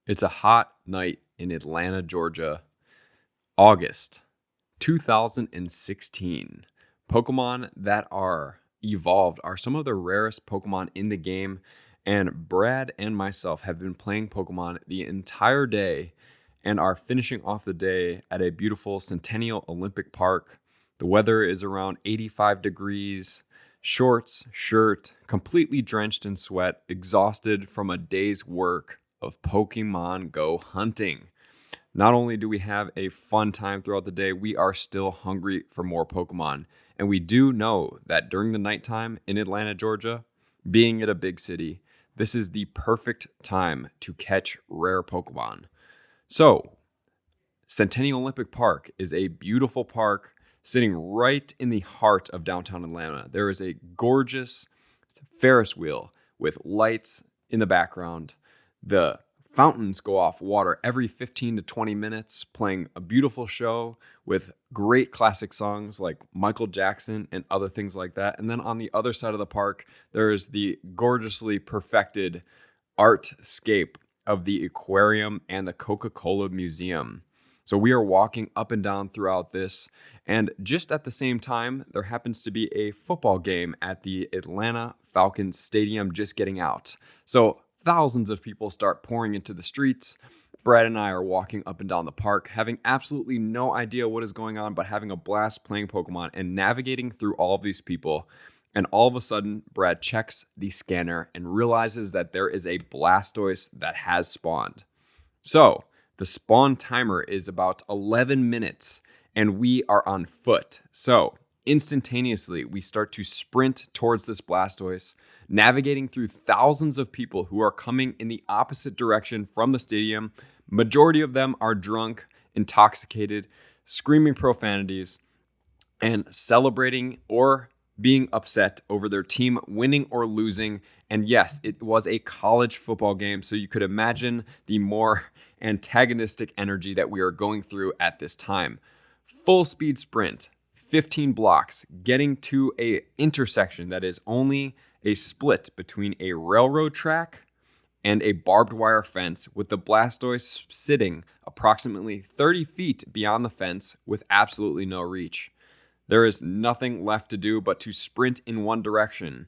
It's a hot night in Atlanta, Georgia, August 2016. Pokemon that are evolved are some of the rarest Pokemon in the game, and Brad and myself have been playing Pokemon the entire day and are finishing off the day at a beautiful Centennial Olympic Park. The weather is around 85 degrees, shorts, shirt, completely drenched in sweat, exhausted from a day's work of Pokemon Go hunting. Not only do we have a fun time throughout the day, we are still hungry for more Pokemon. And we do know that during the nighttime in Atlanta, Georgia, being at a big city, this is the perfect time to catch rare Pokemon. So, Centennial Olympic Park is a beautiful park sitting right in the heart of downtown Atlanta. There is a gorgeous Ferris wheel with lights in the background. The fountains go off water every 15 to 20 minutes, playing a beautiful show with great classic songs like Michael Jackson and other things like that. And then on the other side of the park, there is the gorgeously perfected artscape of the aquarium and the Coca-Cola Museum. So we are walking up and down throughout this, and just at the same time, there happens to be a football game at the Atlanta Falcons Stadium just getting out. So thousands of people start pouring into the streets. Brad and I are walking up and down the park, having absolutely no idea what is going on, but having a blast playing Pokemon and navigating through all of these people. And all of a sudden, Brad checks the scanner and realizes that there is a Blastoise that has spawned. So the spawn timer is about 11 minutes, and we are on foot. So instantaneously, we start to sprint towards this Blastoise, navigating through thousands of people who are coming in the opposite direction from the stadium. Majority of them are drunk, intoxicated, screaming profanities, and celebrating or being upset over their team winning or losing. And yes, it was a college football game, so you could imagine the more antagonistic energy that we are going through at this time. Full speed sprint, 15 blocks, getting to a intersection that is only a split between a railroad track and a barbed wire fence, with the Blastoise sitting approximately 30 feet beyond the fence with absolutely no reach. There is nothing left to do but to sprint in one direction.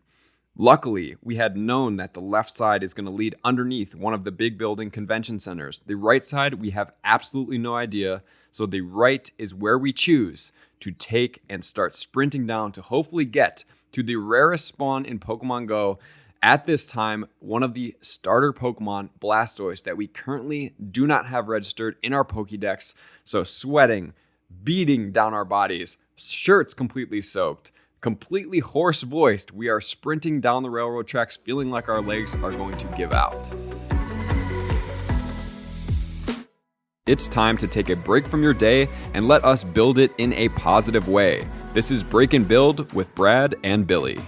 Luckily, we had known that the left side is going to lead underneath one of the big building convention centers. The right side, we have absolutely no idea. So the right is where we choose to take and start sprinting down to hopefully get to the rarest spawn in Pokemon Go. At this time, one of the starter Pokemon, Blastoise, that we currently do not have registered in our Pokédex. So sweating, beating down our bodies, shirts completely soaked, completely hoarse-voiced, we are sprinting down the railroad tracks, feeling like our legs are going to give out. It's time to take a break from your day and let us build it in a positive way. This is Break and Build with Brad and Billy.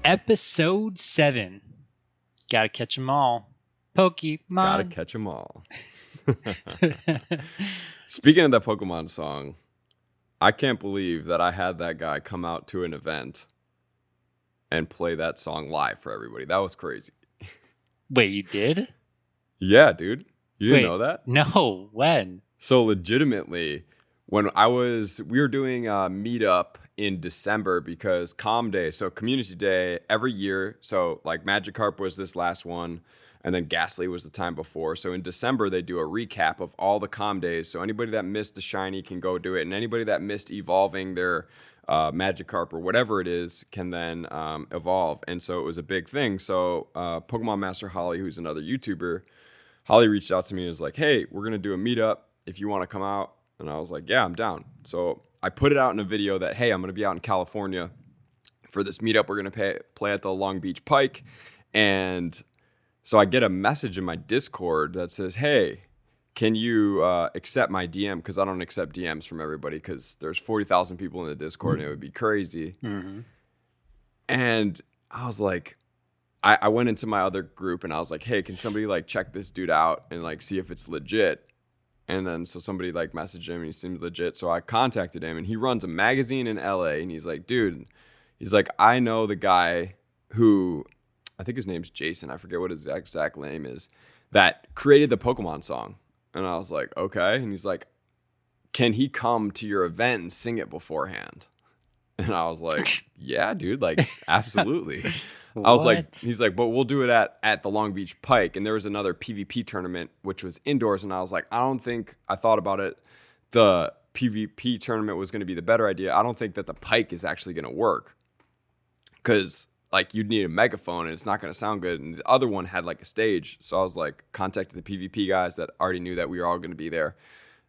Episode 7. Gotta catch 'em all. Pokemon. Gotta catch 'em all. Speaking of that Pokemon song, I can't believe that I had that guy come out to an event and play that song live for everybody. That was crazy. Wait, you did? Yeah, dude. You didn't know that? No, when? So legitimately, when we were doing a meetup in December because Day, so Community Day every year. So like Magikarp was this last one, and then Ghastly was the time before. So in December, they do a recap of all the days. So anybody that missed the Shiny can go do it, and anybody that missed evolving their Magikarp or whatever it is can then evolve. And so it was a big thing. So Pokemon Master Holly, who's another YouTuber, Holly reached out to me and was like, hey, we're going to do a meetup if you want to come out. And I was like, yeah, I'm down. So I put it out in a video that, hey, I'm going to be out in California for this meetup. We're going to play at the Long Beach Pike. And so I get a message in my Discord that says, hey, can you accept my DM? Because I don't accept DMs from everybody because there's 40,000 people in the Discord and it would be crazy. Mm-hmm. And I was like, I went into my other group and I was like, hey, can somebody like check this dude out and like see if it's legit? And then so somebody like messaged him and he seemed legit. So I contacted him and he runs a magazine in LA and he's like, dude, he's like, I know the guy who, I think his name's Jason. I forget what his exact name is. that created the Pokemon song. And I was like, okay. And he's like, can he come to your event and sing it beforehand? And I was like, yeah, dude, like, absolutely. I was like, he's like, but we'll do it at the Long Beach Pike. And there was another PvP tournament, which was indoors. And I was like, I thought about it. The PvP tournament was going to be the better idea. I don't think that the Pike is actually going to work. Because, like, you'd need a megaphone and it's not going to sound good. And the other one had, like, a stage. So I was like, contacted the PvP guys that already knew that we were all going to be there.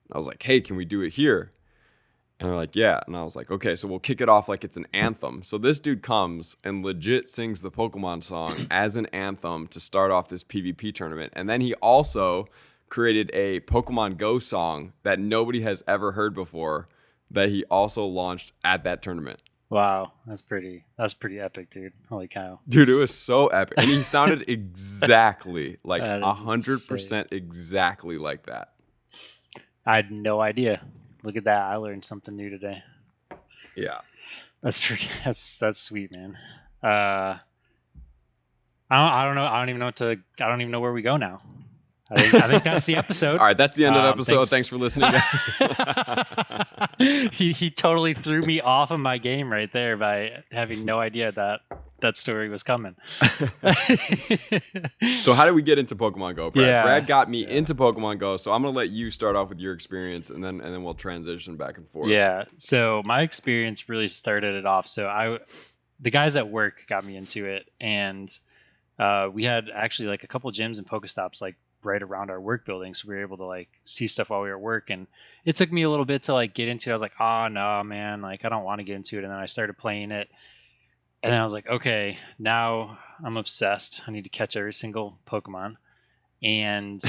And I was like, hey, can we do it here? And they're like, yeah. And I was like, okay, so we'll kick it off like it's an anthem. So this dude comes and legit sings the Pokemon song as an anthem to start off this PvP tournament. And then he also created a Pokemon Go song that nobody has ever heard before that he also launched at that tournament. Wow, that's pretty epic, dude. Holy cow. Dude, it was so epic. And he sounded exactly like That is 100% exactly like that. I had no idea. Look at that. I learned something new today. Yeah. That's sweet, man. I don't know. I don't even know where we go now. I think that's the episode. All right, that's the end of the episode. Thanks for listening. He totally threw me off of my game right there by having no idea that story was coming. So how did we get into Pokemon Go, Brad? Yeah. Brad got me into Pokemon Go, so I'm gonna let you start off with your experience, and then we'll transition back and forth. Yeah. So my experience really started it off. So the guys at work got me into it, and we had actually like a couple gyms and Pokestops like right around our work building, so we were able to like see stuff while we were at work. And it took me a little bit to like get into it. I was like, oh no, man, like I don't want to get into it. And then I started playing it, and then I was like, okay, now I'm obsessed. I need to catch every single Pokemon. And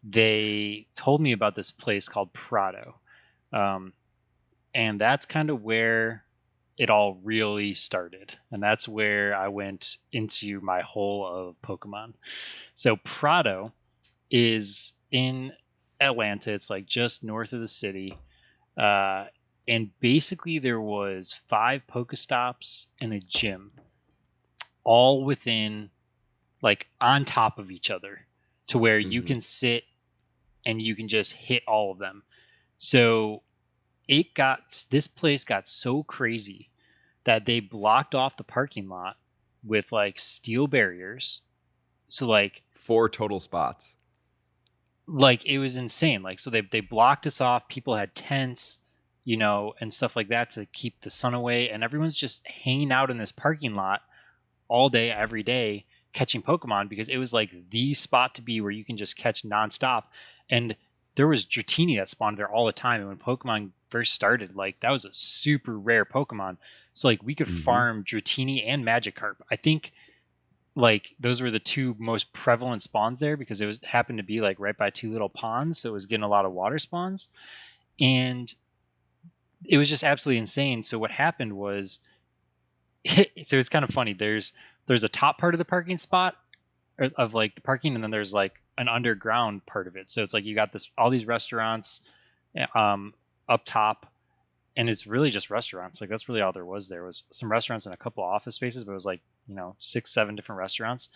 they told me about this place called Prado, and that's kind of where it all really started. And that's where I went into my hole of Pokemon. So Prado is in Atlanta. It's like just north of the city. And basically there was 5 Pokestops and a gym all within, like on top of each other, to where you can sit and you can just hit all of them. So this place got so crazy that they blocked off the parking lot with like steel barriers. So like 4 total spots. Like it was insane. Like, so they blocked us off. People had tents, and stuff like that to keep the sun away. And everyone's just hanging out in this parking lot all day, every day, catching Pokemon, because it was like the spot to be where you can just catch nonstop. And there was Dratini that spawned there all the time. And when Pokemon first started, like that was a super rare Pokemon. So like we could farm Dratini and Magikarp. I think like those were the 2 most prevalent spawns there, because it happened to be like right by 2 little ponds, so it was getting a lot of water spawns, and it was just absolutely insane. So what happened was, so it's kind of funny. There's a top part of the parking spot of like the parking, and then there's like an underground part of it. So it's like you got all these restaurants up top, and it's really just restaurants. Like that's really all there was. There was some restaurants and a couple of office spaces, but it was like 6-7 different restaurants.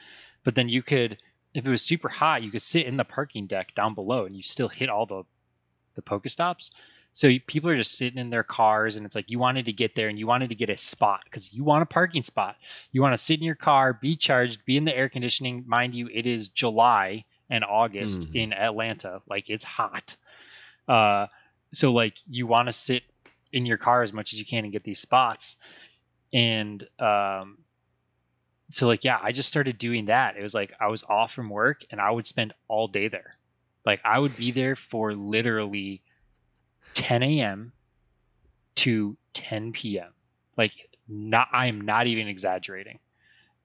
But then you could, if it was super hot, you could sit in the parking deck down below and you still hit all the Pokestops. So people are just sitting in their cars, and it's like you wanted to get there and you wanted to get a spot because you want a parking spot. You want to sit in your car, be charged, be in the air conditioning. Mind you, it is July and August in Atlanta. Like it's hot. So like you want to sit in your car as much as you can and get these spots. And so like, yeah, I just started doing that. It was like I was off from work and I would spend all day there. Like I would be there for literally 10 a.m. to 10 p.m. Like I am not even exaggerating.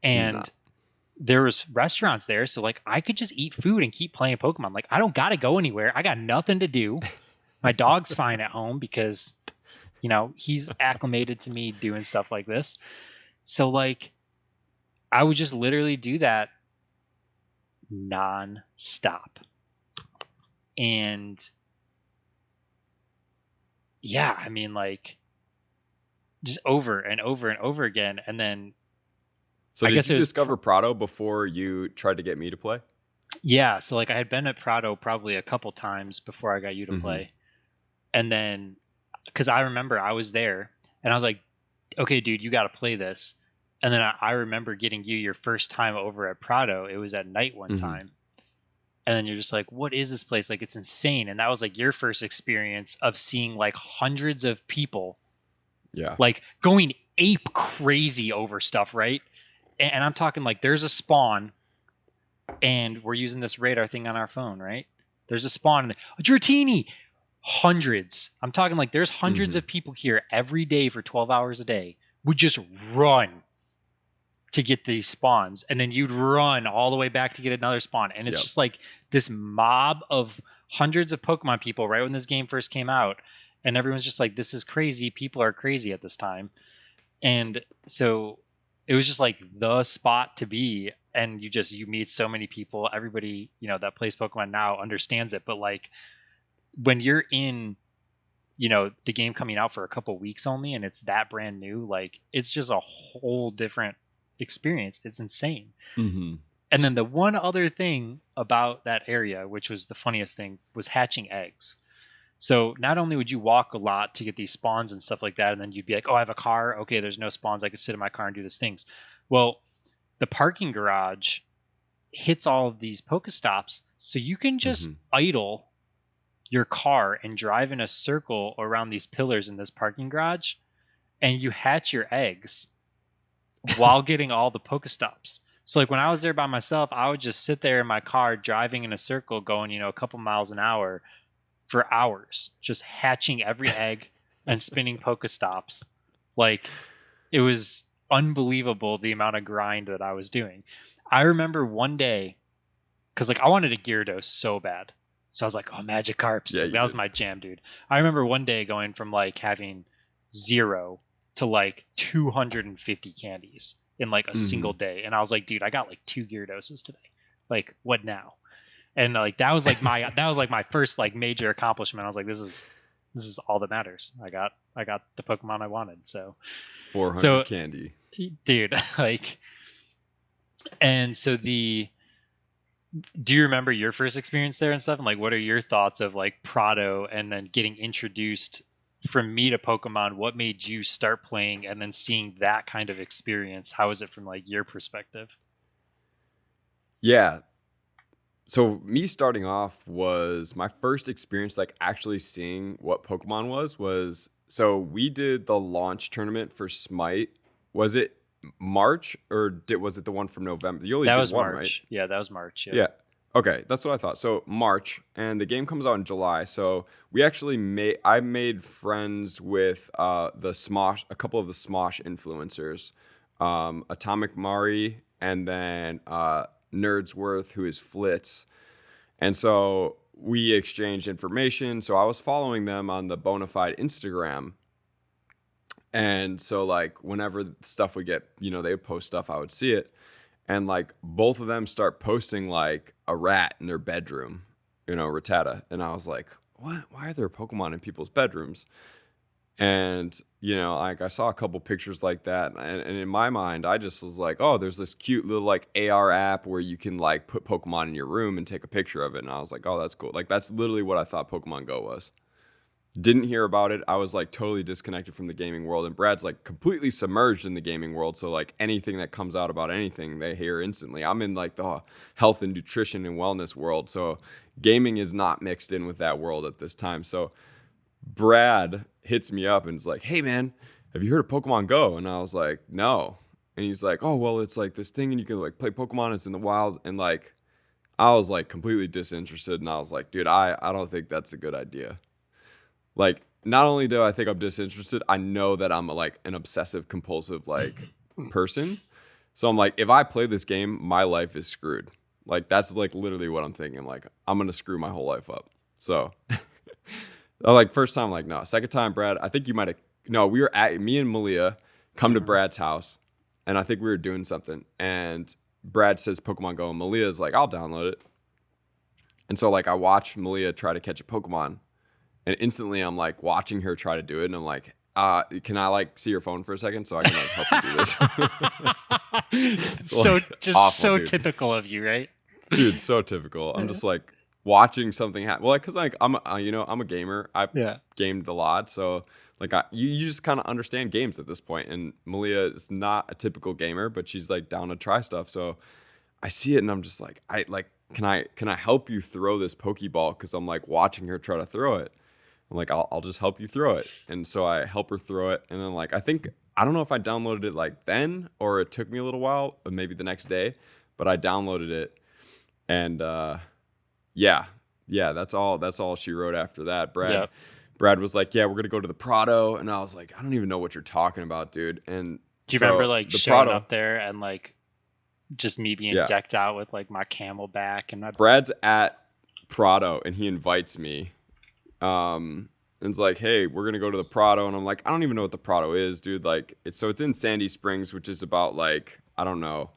And there was restaurants there, so like I could just eat food and keep playing Pokemon. Like I don't gotta go anywhere. I got nothing to do. My dog's fine at home because he's acclimated to me doing stuff like this. So like I would just literally do that non-stop. And yeah, I mean like just over and over and over again. And then So did you discover Prado before you tried to get me to play? Yeah, so like I had been at Prado probably a couple times before I got you to Hmm. play. And then because I remember I was there and I was like, okay, dude, you got to play this. And then I remember getting you your first time over at Prado. It was at night one Hmm. time. And then you're just like, what is this place? Like, it's insane. And that was like your first experience of seeing like hundreds of people Yeah. like going ape crazy over stuff, right? And I'm talking like there's a spawn and we're using this radar thing on our phone, right? There's a spawn in there. A Dratini! Hundreds. I'm talking like there's hundreds Hmm. of people here every day for 12 hours a day would just run to get these spawns. And then you'd run all the way back to get another spawn. And it's Yep. just like this mob of hundreds of Pokemon people right when this game first came out. And everyone's just like, this is crazy. People are crazy at this time. And so it was just like the spot to be. And you meet so many people. Everybody, that plays Pokemon now understands it. But like when you're in, the game coming out for a couple weeks only and it's that brand new, like it's just a whole different experience. It's insane. Hmm. And then the one other thing about that area, which was the funniest thing, was hatching eggs. So not only would you walk a lot to get these spawns and stuff like that, and then you'd be like, oh, I have a car. Okay, there's no spawns. I can sit in my car and do these things. Well, the parking garage hits all of these Pokestops. So you can just Hmm. idle your car and drive in a circle around these pillars in this parking garage, and you hatch your eggs while getting all the Pokestops. So like when I was there by myself, I would just sit there in my car driving in a circle going, a couple miles an hour for hours, just hatching every egg and spinning Pokestops. Like it was unbelievable the amount of grind that I was doing. I remember one day because like I wanted a Gyarados so bad. So I was like, oh, Magikarps. Yeah, Like you that was did. my jam, dude. I remember one day going from like having 0 to like 250 candies in like a single Hmm. day. And I was like, dude, I got like 2 Gyarados today. Like, what now? And like that was like my first like major accomplishment. I was like, this is all that matters. I got the Pokemon I wanted. So 400 candy. dude, like and so the do you remember your first experience there and stuff? And like, what are your thoughts of like Prado and then getting introduced from me to Pokemon? What made you start playing and then seeing that kind of experience? How is it from like your perspective? Yeah. So me starting off was my first experience like actually seeing what Pokemon was so we did the launch tournament for Smite. Was it March or was it the one from November? You only That did was one, right? March. Yeah, that was March. Yep. Yeah. Okay, that's what I thought. So March, and the game comes out in July. So we actually I made friends with the Smosh, a couple of the Smosh influencers, Atomic Mari, and then Nerdsworth, who is Flitz. And so we exchanged information. So I was following them on the Bonafide Instagram. And so like whenever stuff would get, they would post stuff, I would see it. And like both of them start posting like a rat in their bedroom, Rattata. And I was like, what? Why are there Pokemon in people's bedrooms? And like I saw a couple pictures like that, and in my mind, I just was like, oh, there's this cute little like AR app where you can like put Pokemon in your room and take a picture of it. And I was like, oh, that's cool. Like that's literally what I thought Pokemon Go was. Didn't hear about it. I was like totally disconnected from the gaming world, and Brad's like completely submerged in the gaming world. So like anything that comes out about anything, they hear instantly. I'm in like the health and nutrition and wellness world, so gaming is not mixed in with that world at this time. So Brad hits me up and is like, "Hey man, have you heard of Pokemon Go?" And I was like, "No." And he's like, "Oh well, it's like this thing, and you can like play Pokemon. It's in the wild." And like, I was like completely disinterested, and I was like, "Dude, I don't think that's a good idea." Like, not only do I think I'm disinterested, I know that I'm like an obsessive compulsive like person. So I'm like, if I play this game, my life is screwed. Like that's like literally what I'm thinking. Like I'm gonna screw my whole life up. So like first time, like no. Second time, Brad, I think you might have no, we were at me and Malia come to Mhm. Brad's house, and I think we were doing something. And Brad says Pokemon Go, and Malia's like, I'll download it. And so like I watched Malia try to catch a Pokemon. And instantly I'm like watching her try to do it. And I'm like, can I like see your phone for a second so I can like help you do this? So Like just awful, so dude. typical of you, right? Dude, so typical. I'm just like watching something happen. Well, because like I'm a gamer. I Yeah. gamed a lot, so like you just kind of understand games at this point. And Malia is not a typical gamer, but she's like down to try stuff. So I see it and I'm just like, can I help you throw this Pokeball? Because I'm like watching her try to throw it. I'm like, I'll just help you throw it. And so I help her throw it. And then like I don't know if I downloaded it like then or it took me a little while, or maybe the next day, but I downloaded it. And yeah, that's all she wrote after that. Yep. Brad was like, yeah, we're gonna go to the Prado, and I was like, I don't even know what you're talking about, dude. And Do you remember so like the showing Prado, up there and like just me being yeah, decked out with like my camelback and my Brad's at Prado, and he invites me, and it's like, hey, we're gonna go to the Prado, and I'm like, I don't even know what the Prado is, dude. Like, it's in Sandy Springs, which is about like, I don't know,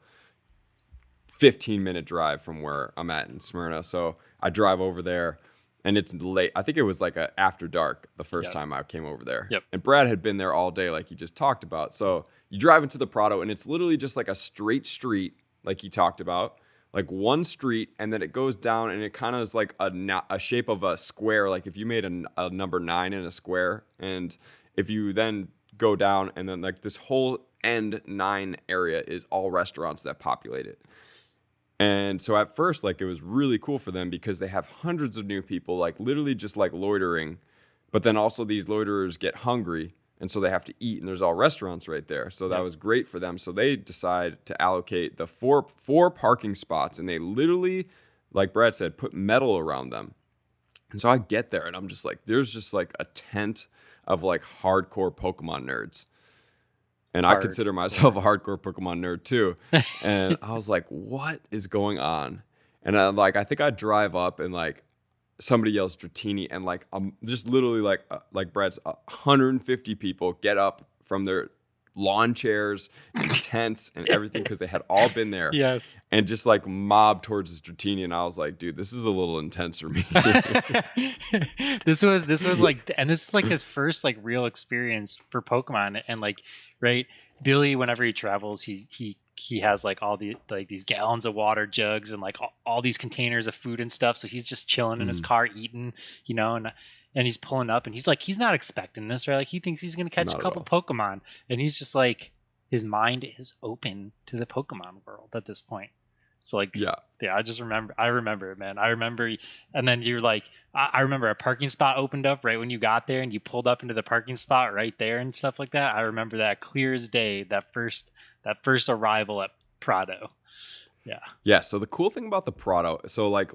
15-minute drive from where I'm at in Smyrna. So I drive over there and it's late. I think it was like after dark the first Yep. time I came over there. Yep. And Brad had been there all day, like he just talked about. So you drive into the Prado and it's literally just like a straight street, like he talked about, like one street, and then it goes down and it kind of is like a shape of a square. Like if you made a number 9 in a square, and if you then go down and then like this whole end 9 area is all restaurants that populate it. And so at first, like, it was really cool for them because they have hundreds of new people, like literally just like loitering. But then also these loiterers get hungry, and so they have to eat, and there's all restaurants right there. So that was great for them. So they decide to allocate the four parking spots, and they literally, like Brad said, put metal around them. And so I get there, and I'm just like, there's just like a tent of like hardcore Pokemon nerds. And I Hard. consider myself a hardcore Pokemon nerd too. And I was like, what is going on? And I think I drive up and like somebody yells Dratini, and like just literally like Brad's 150 people get up from their lawn chairs and tents and everything because they had all been there. Yes. And just like mob towards this Dratini. And I was like, dude, this is a little intense for me. This was like, and this is like his first like real experience for Pokemon. And like, right, Billy, whenever he travels, he has like all the like these gallons of water jugs and like all these containers of food and stuff. So he's just chilling in his car eating, and he's pulling up and he's like, he's not expecting this, right? Like he thinks he's gonna catch Not a at couple all. Pokemon, and he's just like, his mind is open to the Pokemon world at this point. So like, Yeah. I remember it, man. I remember, and then you're like, I remember a parking spot opened up right when you got there, and you pulled up into the parking spot right there and stuff like that. I remember that clear as day. That first arrival at Prado. Yeah. Yeah, so the cool thing about the Prado, so like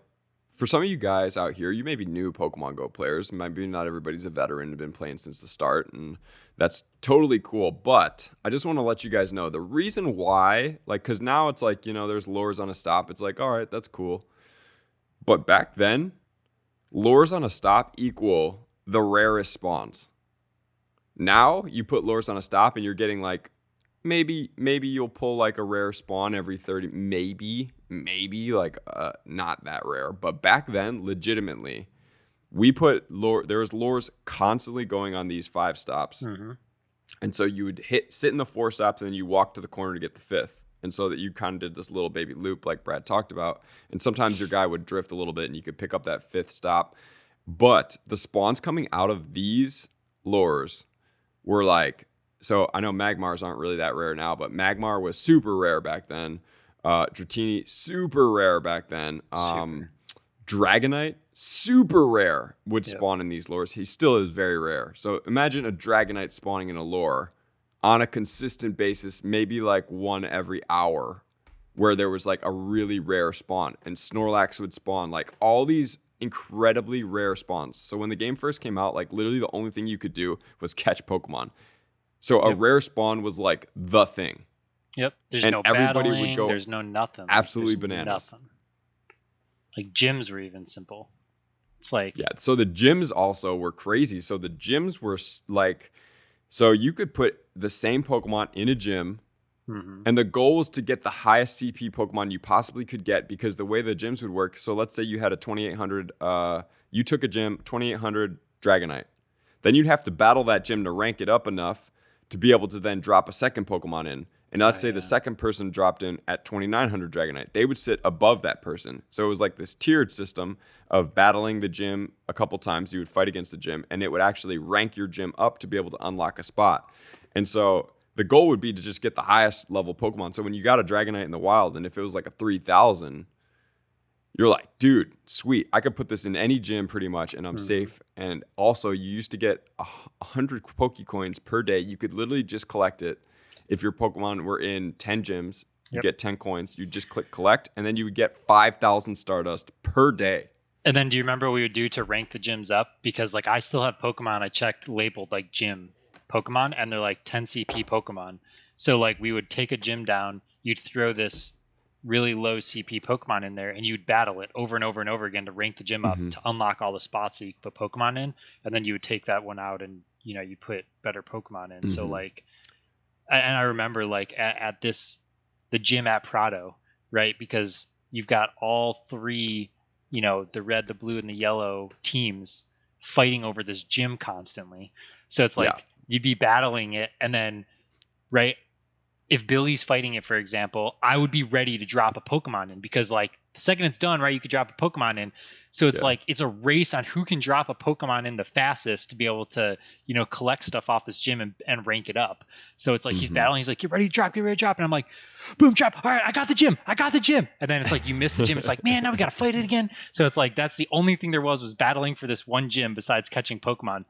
for some of you guys out here, you may be new Pokemon Go players. Maybe not everybody's a veteran and been playing since the start, and that's totally cool. But I just want to let you guys know the reason why, like, because now it's like, there's lures on a stop. It's like, all right, that's cool. But back then, lures on a stop equal the rarest spawns. Now you put lures on a stop and you're getting like maybe you'll pull like a rare spawn every 30, maybe like not that rare. But back then, legitimately, we put lure, there was lures constantly going on these 5 stops. Mm-hmm. And so you would sit in the 4 stops and then you walk to the corner to get the 5th. And so that you kind of did this little baby loop like Brad talked about. And sometimes your guy would drift a little bit and you could pick up that 5th stop. But the spawns coming out of these lures were like, so I know Magmars aren't really that rare now, but Magmar was super rare back then. Dratini, super rare back then. Dragonite, super rare, would spawn in these lures. He still is very rare. So imagine a Dragonite spawning in a lure on a consistent basis, maybe like one every hour, where there was like a really rare spawn. And Snorlax would spawn, like all these incredibly rare spawns. So when the game first came out, like literally the only thing you could do was catch Pokemon. So a rare spawn was like the thing. Yep. There's and no everybody battling. would go There's no nothing. absolutely There's bananas. Nothing. Like gyms were even simple. It's like, Yeah. So the gyms also were crazy. So the gyms were like, so you could put the same Pokemon in a gym, and the goal was to get the highest CP Pokemon you possibly could get, because the way the gyms would work. So let's say you had a 2800, you took a gym, 2800 Dragonite. Then you'd have to battle that gym to rank it up enough to be able to then drop a second Pokemon in. And let's say the second person dropped in at 2,900 Dragonite. They would sit above that person. So it was like this tiered system of battling the gym a couple times. You would fight against the gym, and it would actually rank your gym up to be able to unlock a spot. And so the goal would be to just get the highest level Pokemon. So when you got a Dragonite in the wild, and if it was like a 3,000, you're like, dude, sweet. I could put this in any gym pretty much, and I'm safe. And also, you used to get 100 Pokecoins per day. You could literally just collect it. If your Pokemon were in 10 gyms, you get 10 coins. You just click collect, and then you would get 5,000 Stardust per day. And then do you remember what we would do to rank the gyms up? Because like I still have Pokemon I checked labeled like gym Pokemon, and they're like 10 CP Pokemon. So like we would take a gym down, you'd throw this really low CP Pokemon in there, and you'd battle it over and over and over again to rank the gym up to unlock all the spots that you could put Pokemon in. And then you would take that one out and, you know, you put better Pokemon in. So like, and I remember like at this, the gym at Prado, right? Because you've got all three, you know, the red, the blue, and the yellow teams fighting over this gym constantly. So it's like you'd be battling it, and then, right, if Billy's fighting it, for example, I would be ready to drop a Pokemon in, because like the second it's done, right, you could drop a Pokemon in. So it's like it's a race on who can drop a Pokemon in the fastest to be able to, you know, collect stuff off this gym and rank it up. So it's like he's battling. He's like, get ready to drop, get ready to drop. And I'm like, boom, drop. All right, I got the gym. And then it's like you miss the gym. It's like, man, now we got to fight it again. So it's like that's the only thing there was battling for this one gym besides catching Pokemon.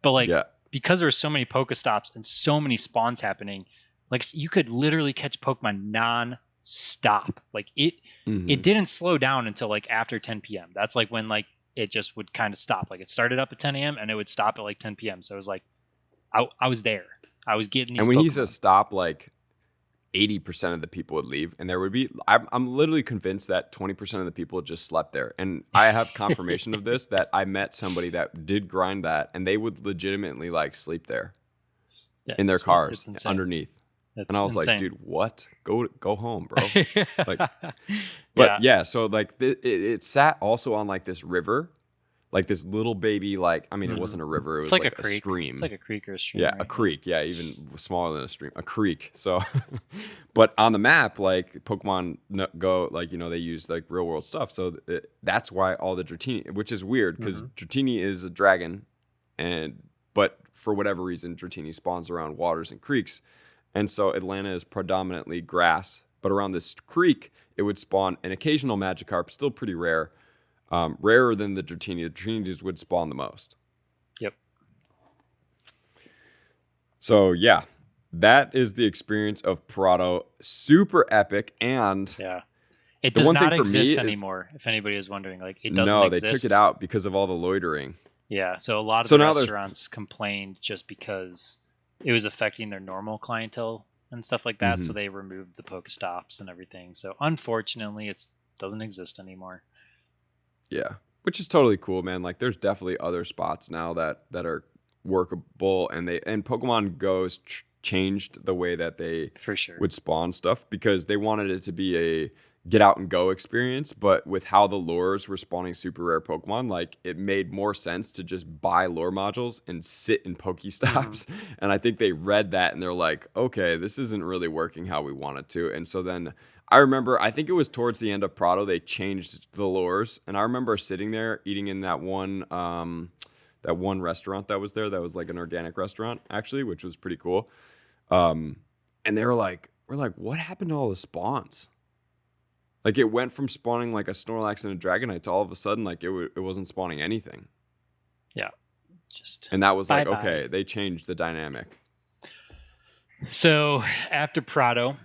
But like because there were so many Pokestops and so many spawns happening, like you could literally catch Pokemon non-stop. Like it didn't slow down until like after 10 p.m. That's like when like it just would kind of stop. Like it started up at 10 a.m. and it would stop at like 10 p.m. So it was like I was there. I was getting these. And when Pokemon. he says stop, like 80% of the people would leave, and there would be. I'm literally convinced that 20% of the people just slept there. And I have confirmation of this, that I met somebody that did grind that, and they would legitimately like sleep there in their cars underneath. And I was insane. Like, dude, what? Go home, bro. Like, but yeah, so like it sat also on like this river, like this little baby, like, I mean, it wasn't a river, it was like a stream. It's like a creek or a stream. Yeah, right? A creek. Yeah, even smaller than a stream, a creek. So, but on the map, like Pokemon Go, like, you know, they use like real world stuff. So that's why all the Dratini, which is weird because Dratini is a dragon, but for whatever reason, Dratini spawns around waters and creeks. And so Atlanta is predominantly grass, but around this creek, it would spawn an occasional Magikarp, still pretty rare, rarer than the Dratini. The Dratinis would spawn the most. Yep. So yeah, that is the experience of Prado. Super epic, and it does not exist anymore. If anybody is wondering, like it doesn't. No, they took it out because of all the loitering. Yeah, so a lot of the restaurants complained just because it was affecting their normal clientele and stuff like that. So they removed the Pokestops and everything. So unfortunately, it doesn't exist anymore. Yeah, which is totally cool, man. Like there's definitely other spots now that are workable, and Pokemon Go's changed the way that they would spawn stuff, because they wanted it to be a get out and go experience, but with how the lures were spawning super rare Pokemon, like it made more sense to just buy lure modules and sit in Pokestops. And I think they read that and they're like, okay, this isn't really working how we want it to. And so then I remember, I think it was towards the end of Prado, they changed the lures, and I remember sitting there eating in that one restaurant that was there, that was like an organic restaurant actually, which was pretty cool. And they were like, what happened to all the spawns? Like it went from spawning like a Snorlax and a Dragonite to all of a sudden like it wasn't spawning anything. Yeah, and that was like, okay, they changed the dynamic. So after Prado,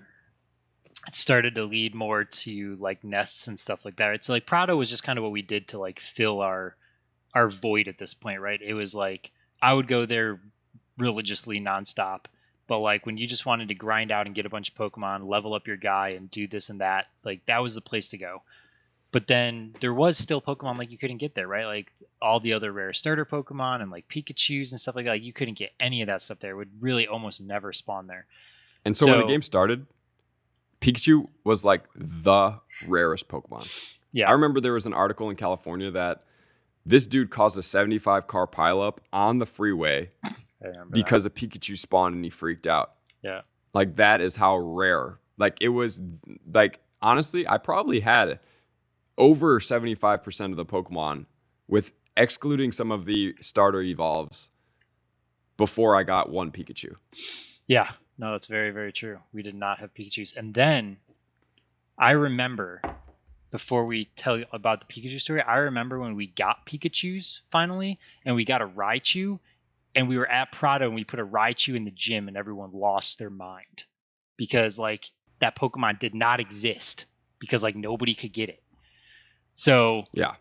it started to lead more to like nests and stuff like that. Right? So like Prado was just kind of what we did to like fill our void at this point, right? It was like I would go there religiously nonstop. But like when you just wanted to grind out and get a bunch of Pokemon, level up your guy and do this and that, like that was the place to go. But then there was still Pokemon like you couldn't get there, right? Like all the other rare starter Pokemon and like Pikachus and stuff like that. Like, you couldn't get any of that stuff there. It would really almost never spawn there. And so when the game started, Pikachu was like the rarest Pokemon. Yeah. I remember there was an article in California that this dude caused a 75 car pileup on the freeway because a Pikachu spawned and he freaked out. Yeah. Like, that is how rare. Like, it was, like, honestly, I probably had over 75% of the Pokemon, with excluding some of the starter evolves, before I got one Pikachu. Yeah, no, that's very, very true. We did not have Pikachus. And then I remember, before we tell you about the Pikachu story, I remember when we got Pikachus finally, and we got a Raichu, and we were at Prado, and we put a Raichu in the gym, and everyone lost their mind because like that Pokemon did not exist because like nobody could get it. So Yeah.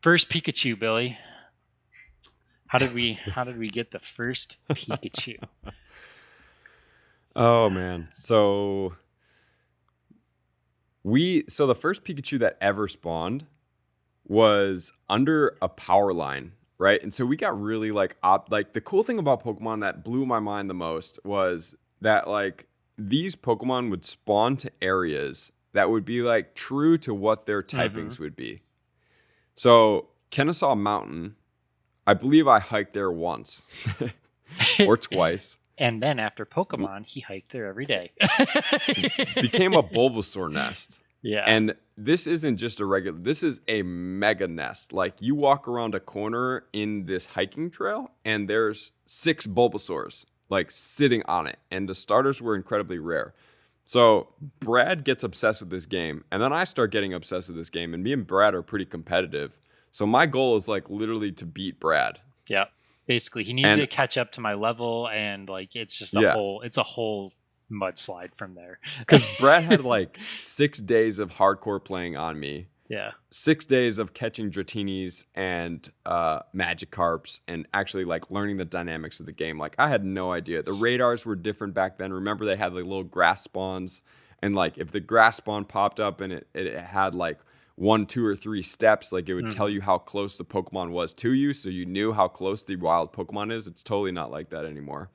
first Pikachu, Billy. How did we get the first Pikachu? Oh man. So the first Pikachu that ever spawned was under a power line, right? And so we got really like the cool thing about Pokemon that blew my mind the most was that like these Pokemon would spawn to areas that would be like true to what their typings would be. So Kennesaw Mountain, I believe I hiked there once or twice. And then after Pokemon, he hiked there every day. Became a Bulbasaur nest. Yeah. And this isn't just a regular, this is a mega nest. Like, you walk around a corner in this hiking trail and there's 6 Bulbasaurs like sitting on it. And the starters were incredibly rare. So Brad gets obsessed with this game, and then I start getting obsessed with this game, and me and Brad are pretty competitive. So my goal is like literally to beat Brad. Yeah. Basically, he needed to catch up to my level, and like it's just a whole mudslide from there. Because Brad had like 6 days of hardcore playing on me. Yeah. 6 days of catching Dratinis and Magikarps, and actually like learning the dynamics of the game. Like, I had no idea. The radars were different back then. Remember, they had like little grass spawns, and like if the grass spawn popped up and it had like 1, 2, or 3 steps, like it would tell you how close the Pokemon was to you, so you knew how close the wild Pokemon is. It's totally not like that anymore.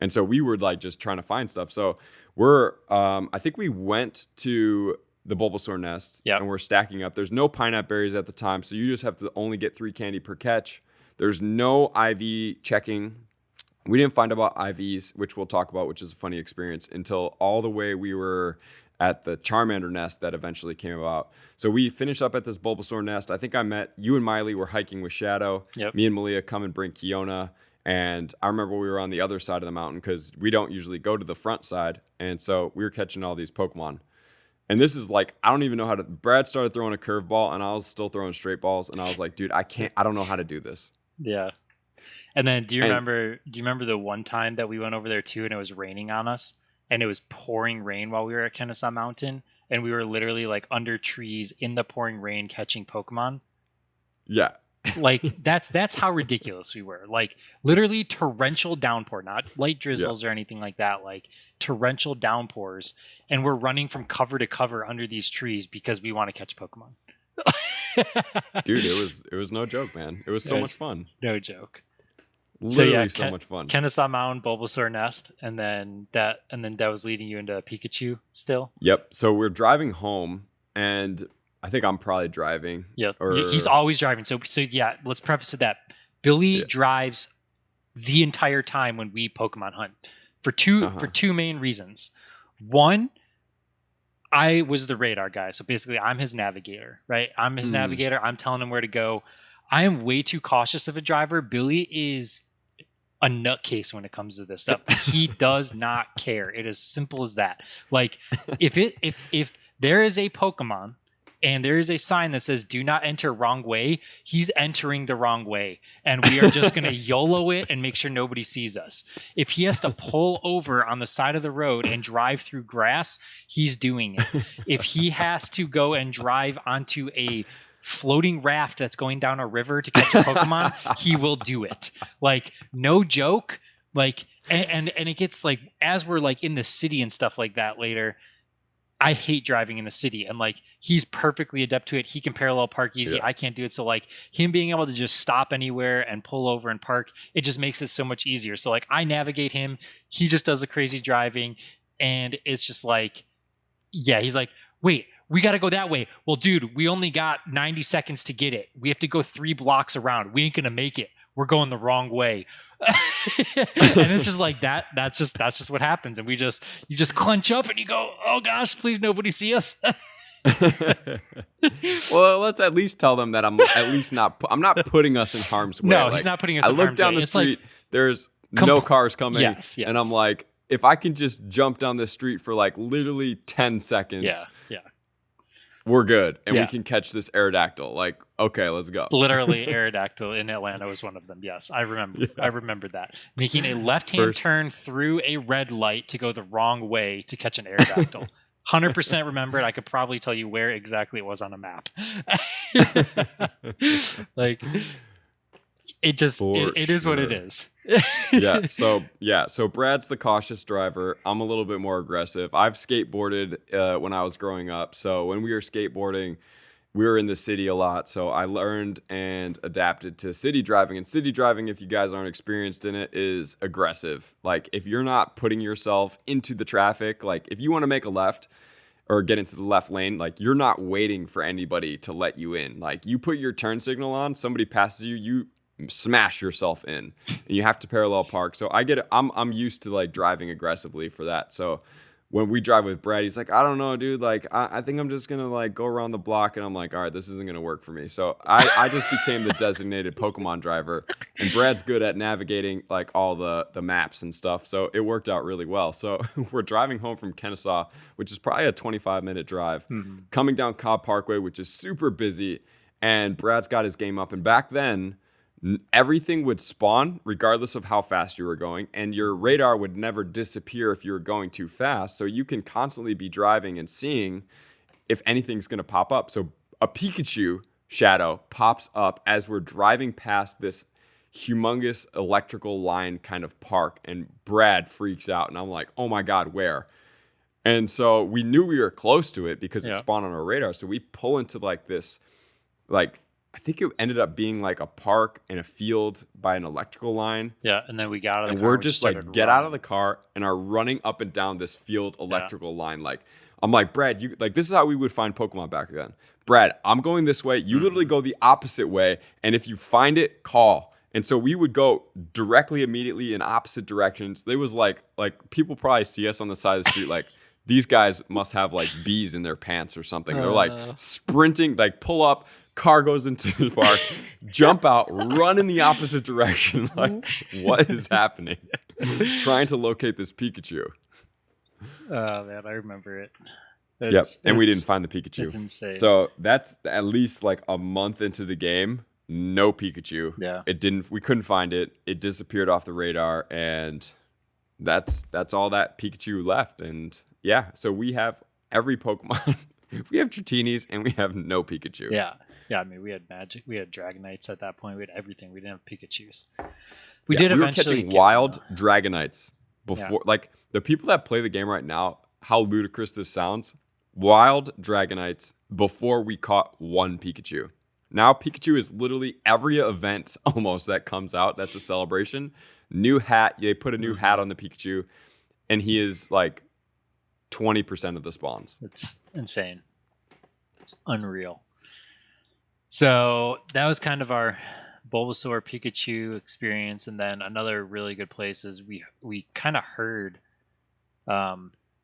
And so we were like just trying to find stuff. So we're I think we went to the Bulbasaur nest, and we're stacking up. There's no pineapple berries at the time, so you just have to only get 3 candy per catch. There's no IV checking. We didn't find about IVs, which we'll talk about, which is a funny experience, until all the way we were at the Charmander nest that eventually came about. So we finished up at this Bulbasaur nest. I think I met you and Miley were hiking with Shadow. Yep. Me and Malia come and bring Kiona. And I remember we were on the other side of the mountain because we don't usually go to the front side. And so we were catching all these Pokemon. And this is like, I don't even know how to. Brad started throwing a curveball, and I was still throwing straight balls. And I was like, dude, I don't know how to do this. Yeah. And then do you remember the one time that we went over there too, and it was raining on us, and it was pouring rain while we were at Kennesaw Mountain, and we were literally like under trees in the pouring rain catching Pokemon? Yeah. Like that's how ridiculous we were. Like literally torrential downpour, not light drizzles or anything like that, like torrential downpours, and we're running from cover to cover under these trees because we want to catch Pokemon. Dude, it was no joke, man. It was so much fun. No joke. Literally so much fun. Kennesaw Mountain, Bulbasaur nest, and then that was leading you into Pikachu still. Yep. So we're driving home, and I think I'm probably driving. Yeah, he's always driving. So yeah, let's preface it that Billy drives the entire time when we Pokemon hunt for two main reasons. One, I was the radar guy, so basically I'm his navigator, right? I'm his navigator. I'm telling him where to go. I am way too cautious of a driver. Billy is a nutcase when it comes to this stuff. He does not care. It is simple as that. Like if there is a Pokemon and there is a sign that says "Do not enter wrong way," he's entering the wrong way, and we are just going to YOLO it and make sure nobody sees us. If he has to pull over on the side of the road and drive through grass, he's doing it. If he has to go and drive onto a floating raft that's going down a river to catch a Pokemon, he will do it. Like, no joke. Like, and it gets like, as we're like in the city and stuff like that later, I hate driving in the city, and like he's perfectly adept to it. He can parallel park easy. Yeah. I can't do it. So like him being able to just stop anywhere and pull over and park, it just makes it so much easier. So like I navigate him, he just does the crazy driving, and it's just like, yeah, he's like, wait, we got to go that way. Well, dude, we only got 90 seconds to get it. We have to go 3 blocks around. We ain't going to make it. we're going the wrong way. And it's just like that. That's just what happens. And you just clench up and you go, oh gosh, please nobody see us. Well, let's at least tell them that I'm not putting us in harm's way. No, he's not putting us in harm's way. I look down the street, there's no cars coming. Yes. And I'm like, if I can just jump down this street for like literally 10 seconds, we're good. And we can catch this Aerodactyl. Like, okay, let's go. Literally, Aerodactyl in Atlanta was one of them. Yes, I remember. I remember that. Making a left-hand turn through a red light to go the wrong way to catch an Aerodactyl. 100% remember it. I could probably tell you where exactly it was on a map. Like, it is what it is. So Brad's the cautious driver. I'm a little bit more aggressive. I've skateboarded when I was growing up. So when we were skateboarding, we were in the city a lot. So I learned and adapted to city driving. And city driving, if you guys aren't experienced in it, is aggressive. Like, if you're not putting yourself into the traffic, like if you want to make a left or get into the left lane, like, you're not waiting for anybody to let you in. Like, you put your turn signal on, somebody passes you, you smash yourself in, and you have to parallel park. So I get it. I'm used to like driving aggressively for that. So when we drive with Brad, he's like, I don't know, dude. Like, I think I'm just gonna like go around the block, and I'm like, all right, this isn't gonna work for me. So I just became the designated Pokemon driver, and Brad's good at navigating like all the maps and stuff. So it worked out really well. So we're driving home from Kennesaw, which is probably a 25-minute drive, coming down Cobb Parkway, which is super busy, and Brad's got his game up. And back then, everything would spawn regardless of how fast you were going, and your radar would never disappear if you were going too fast. So you can constantly be driving and seeing if anything's going to pop up. So a Pikachu shadow pops up as we're driving past this humongous electrical line kind of park, and Brad freaks out, and I'm like, oh my God, where? And so we knew we were close to it because it spawned on our radar. So we pull into like this, like, I think it ended up being like a park and a field by an electrical line. Yeah, and then we got out of the car. And we're just like, get out of the car, and are running up and down this field electrical line. Like, I'm like, Brad, you like, this is how we would find Pokemon back then. Brad, I'm going this way. You literally go the opposite way. And if you find it, call. And so we would go directly, immediately in opposite directions. There was like people probably see us on the side of the street like, these guys must have like bees in their pants or something. They're like sprinting, like pull up, car goes into the park, jump out, run in the opposite direction. Like, what is happening? Trying to locate this Pikachu. Oh man, I remember it. And we didn't find the Pikachu. It's insane. So that's at least like a month into the game. No Pikachu. Yeah. We couldn't find it. It disappeared off the radar, and that's all that Pikachu left. And yeah, so we have every Pokemon. We have Tritinis, and we have no Pikachu. Yeah. I mean, we had Magic, we had Dragonites at that point. We had everything. We didn't have Pikachus. We were catching wild Dragonites before. Like, the people that play the game right now, how ludicrous this sounds. Wild Dragonites before we caught one Pikachu. Now Pikachu is literally every event almost that comes out. That's a celebration. New hat. They put a new hat on the Pikachu, and he is like 20% of the spawns. It's insane. It's unreal. So that was kind of our Bulbasaur Pikachu experience. And then another really good place is we kind of heard.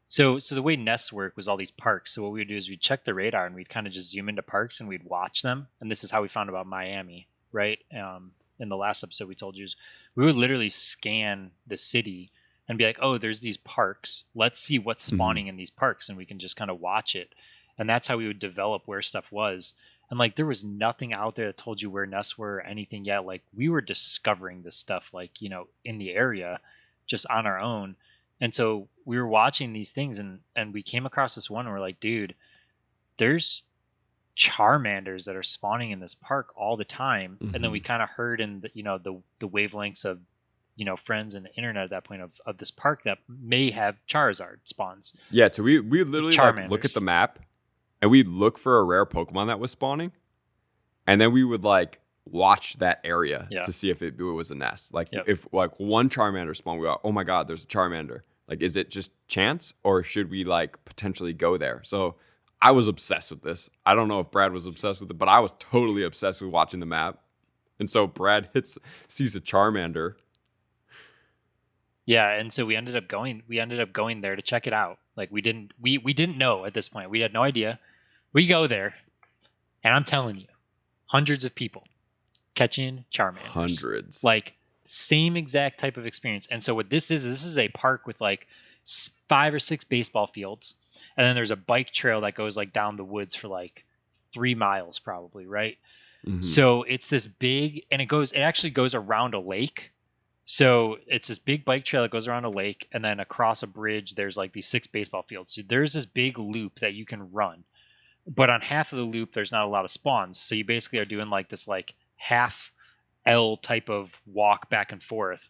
So the way nests work was all these parks. So what we would do is we'd check the radar, and we'd kind of just zoom into parks, and we'd watch them. And this is how we found about Miami, right? In the last episode we told you, we would literally scan the city and be like, oh, there's these parks. Let's see what's spawning in these parks, and we can just kind of watch it. And that's how we would develop where stuff was. And like, there was nothing out there that told you where nests were or anything yet. Like, we were discovering this stuff, like, you know, in the area just on our own. And so we were watching these things, and we came across this one, and we're like, dude, there's Charmanders that are spawning in this park all the time. And then we kind of heard in the, you know, the wavelengths of, you know, friends and the internet at that point of this park that may have Charizard spawns. Yeah, so we literally like look at the map, and we'd look for a rare Pokemon that was spawning, and then we would like watch that area to see if it was a nest. Like if like one Charmander spawned, we go, oh my God, there's a Charmander. Like, is it just chance, or should we like potentially go there? So I was obsessed with this. I don't know if Brad was obsessed with it, but I was totally obsessed with watching the map. And so Brad sees a Charmander. Yeah, and so we ended up going there to check it out. Like we didn't know at this point. We had no idea. We go there, and I'm telling you, hundreds of people catching Charmanders. Hundreds. Like same exact type of experience. And so what this is a park with like 5 or 6 baseball fields, and then there's a bike trail that goes like down the woods for like 3 miles probably, right? Mm-hmm. So it's this big, and it actually goes around a lake. So it's this big bike trail that goes around a lake, and then across a bridge there's like these 6 baseball fields. So there's this big loop that you can run, but on half of the loop there's not a lot of spawns. So you basically are doing like this like half L type of walk back and forth.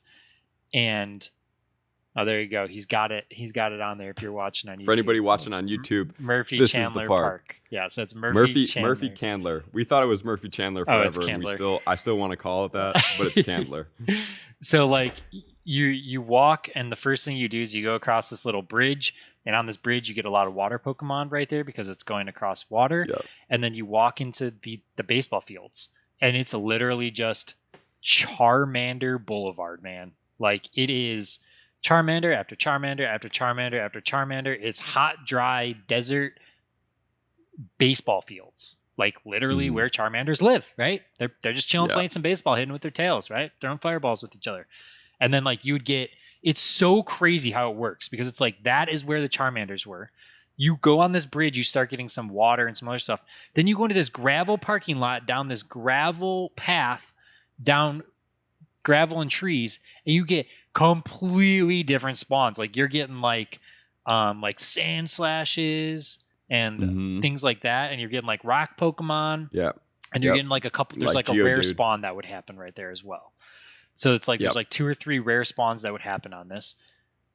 And oh, there you go. He's got it on there if you're watching on YouTube. For anybody watching on YouTube, Murphy this Chandler is the park. Yeah, so it's Murphy Chandler. Murphy Candler. We thought it was Murphy Chandler forever. It's Candler. And I still want to call it that, but it's Candler. So like you walk, and the first thing you do is you go across this little bridge, and on this bridge you get a lot of water Pokemon right there because it's going across water. Yep. And then you walk into the baseball fields, and it's literally just Charmander Boulevard, man. Like it is Charmander after Charmander after Charmander after Charmander. It's hot, dry desert baseball fields, like literally where Charmanders live, right? They're just chilling, playing some baseball, hitting with their tails, right? Throwing fireballs with each other. And then like you would get, it's so crazy how it works, because it's like that is where the Charmanders were. You go on this bridge, you start getting some water and some other stuff. Then you go into this gravel parking lot, down this gravel path, down gravel and trees, and you get completely different spawns. Like you're getting like sand slashes and things like that, and you're getting like rock Pokemon. Yeah. And you're getting like a couple, there's like a rare spawn that would happen right there as well. So it's like there's like 2 or 3 rare spawns that would happen on this.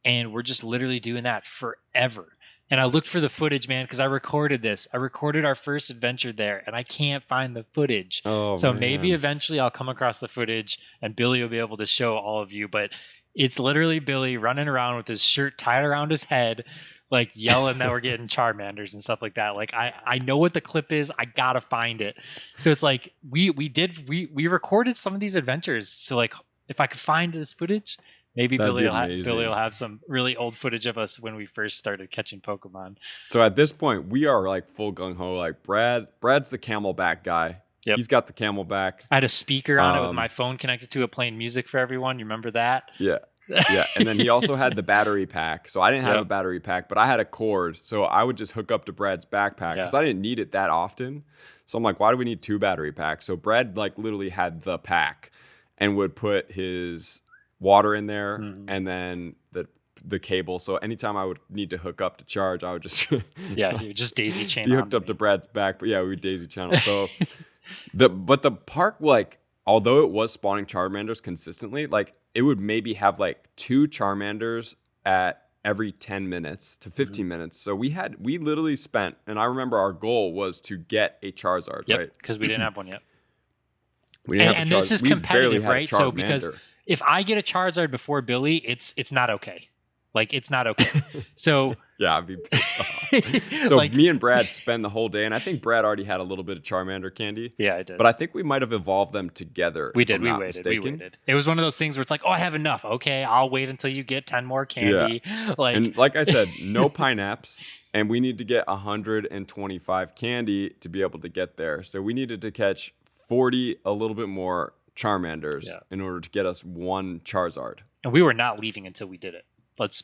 And we're just literally doing that forever. And I looked for the footage, man, because I recorded this. I recorded our first adventure there, and I can't find the footage. Oh, so man. Maybe eventually I'll come across the footage, and Billy will be able to show all of you. But it's literally Billy running around with his shirt tied around his head, like yelling that we're getting Charmanders and stuff like that. Like I know what the clip is. I gotta find it. So it's like we recorded some of these adventures. So like if I could find this footage, maybe Billy will have some really old footage of us when we first started catching Pokemon. So at this point, we are like full gung ho. Like Brad's the Camelback guy. Yep. He's got the Camelback. I had a speaker on it with my phone connected to it, playing music for everyone. You remember that? Yeah. Yeah. And then he also had the battery pack. So I didn't have a battery pack, but I had a cord. So I would just hook up to Brad's backpack because I didn't need it that often. So I'm like, why do we need 2 battery packs? So Brad like literally had the pack and would put his water in there and then the cable. So anytime I would need to hook up to charge, I would just you would just daisy chain. He hooked up to Brad's back, but yeah, we would daisy channel. So the park, like although it was spawning Charmanders consistently, like it would maybe have like 2 Charmanders at every 10 minutes to 15 minutes. So we literally spent, and I remember our goal was to get a Charizard, right? Because we didn't have one yet. We didn't have a and Charizard. This is competitive, right? So Charmander. Because if I get a Charizard before Billy, it's not okay. Like it's not okay. So yeah, I'd be pissed off. So like, me and Brad spend the whole day, and I think Brad already had a little bit of Charmander candy. Yeah, I did. But I think we might have evolved them together. We did. We waited. It was one of those things where it's like, oh, I have enough. Okay, I'll wait until you get 10 more candy. Yeah. And like I said, no pineapps, and we need to get 125 candy to be able to get there. So we needed to catch 40, a little bit more Charmanders in order to get us 1 Charizard. And we were not leaving until we did it.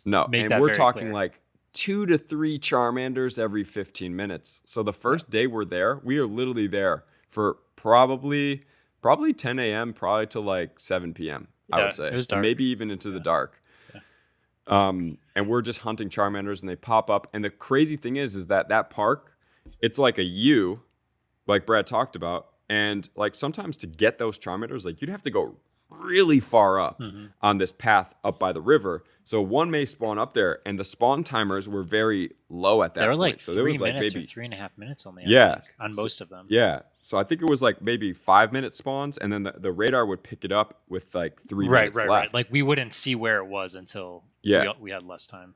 And we're talking like 2 to 3 Charmanders every 15 minutes. So the first day we're there, we are literally there for probably 10 a.m. probably to like 7 p.m. I would say. It was dark. Maybe even into the dark. Yeah. And we're just hunting Charmanders, and they pop up. And the crazy thing is that park, it's like a U, like Brad talked about. And like sometimes to get those Charmanders, like you'd have to go really far up on this path up by the river. So one may spawn up there, and the spawn timers were very low at that point. They were like so 3 there was like minutes maybe or 3.5 minutes only. On most of them. Yeah. So I think it was like maybe 5-minute spawns, and then the radar would pick it up with like 3 minutes left. Right. Like we wouldn't see where it was until we had less time.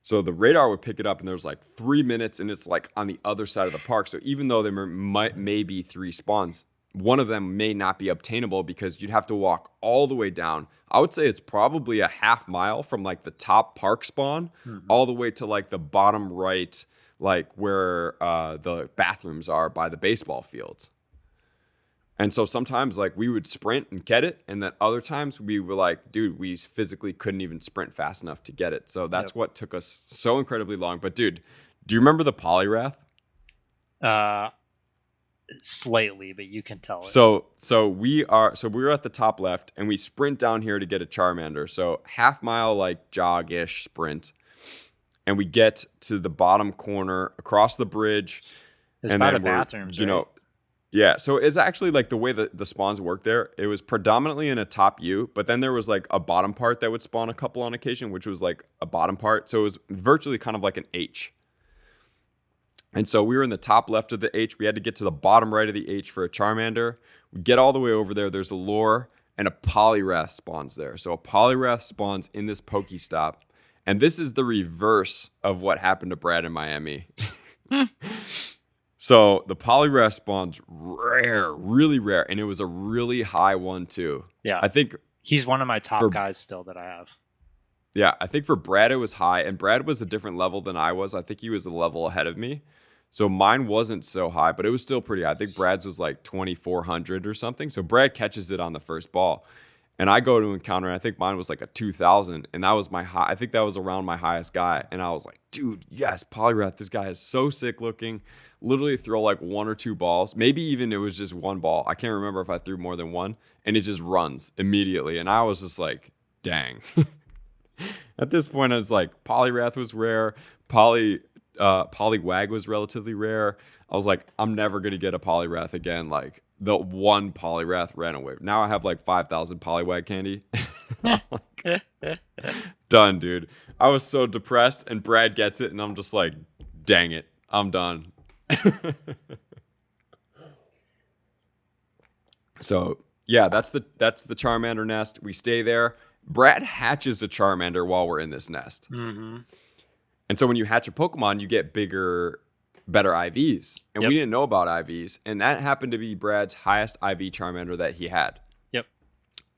So the radar would pick it up, and there was like 3 minutes, and it's like on the other side of the park. So even though there might maybe 3 spawns, one of them may not be obtainable because you'd have to walk all the way down. I would say it's probably a half mile from like the top park spawn all the way to like the bottom right, like where the bathrooms are by the baseball fields. And so sometimes like we would sprint and get it. And then other times we were like, dude, we physically couldn't even sprint fast enough to get it. So that's what took us so incredibly long. But dude, do you remember the Polyrath? Slightly, but you can tell it. So we were at the top left and we sprint down here to get a Charmander. So half mile like jog-ish sprint. And we get to the bottom corner across the bridge. There's about a bathrooms, you know, yeah. So it's actually like the way that the spawns work there. It was predominantly in a top U, but then there was like a bottom part that would spawn a couple on occasion, which was like a bottom part. So it was virtually kind of like an H. And so we were in the top left of the H. We had to get to the bottom right of the H for a Charmander. We get all the way over there. There's a lure and a Polyrath spawns there. So a Polyrath spawns in this Pokestop. And this is the reverse of what happened to Brad in Miami. So the Polyrath spawns rare, really rare. And it was a really high one too. Yeah. I think he's one of my top guys still that I have. Yeah, I think for Brad it was high. And Brad was a different level than I was. I think he was a level ahead of me. So mine wasn't so high, but it was still pretty high. I think Brad's was like 2,400 or something. So Brad catches it on the first ball. And I go to encounter, and I think mine was like a 2,000. And that was my high. I think that was around my highest guy. And I was like, dude, yes, Polyrath. This guy is so sick looking. Literally throw like one or two balls. Maybe even it was just one ball. I can't remember if I threw more than one. And it just runs immediately. And I was just like, dang. At this point, I was like, Polyrath was rare. Poliwag was relatively rare. I was like, I'm never going to get a Polyrath again. Like, the one Polyrath ran away. Now I have like 5,000 Poliwag candy. Done, dude. I was so depressed, and Brad gets it, and I'm just like, dang it. I'm done. So, yeah, that's the Charmander nest. We stay there. Brad hatches a Charmander while we're in this nest. Mm-hmm. And so when you hatch a Pokemon, you get better IVs. And we didn't know about IVs. And that happened to be Brad's highest IV Charmander that he had. Yep.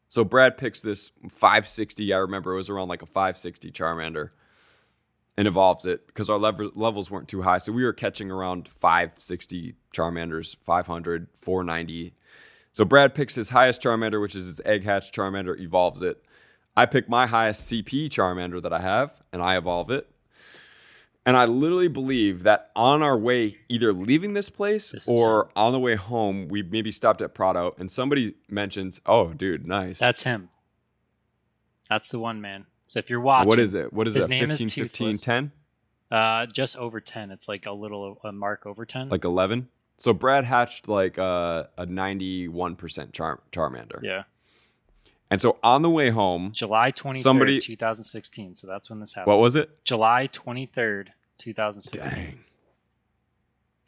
So Brad picks this 560. I remember it was around like a 560 Charmander. And evolves it because our levels weren't too high. So we were catching around 560 Charmanders, 500, 490. So Brad picks his highest Charmander, which is his egg hatch Charmander, evolves it. I pick my highest CP Charmander that I have, and I evolve it. And I literally believe that on our way, either leaving this place or on the way home, we maybe stopped at Prado, and somebody mentions, "Oh, dude, nice." That's him. That's the one, man. So if you're watching, what is it? What is his that? name 15, is 15, 10? Just over 10. It's like a mark over 10. Like 11? So Brad hatched like a 91% Charmander. Yeah. And so on the way home, July 23rd, 2016. So that's when this happened. What was it? July 23rd, 2016. Dang.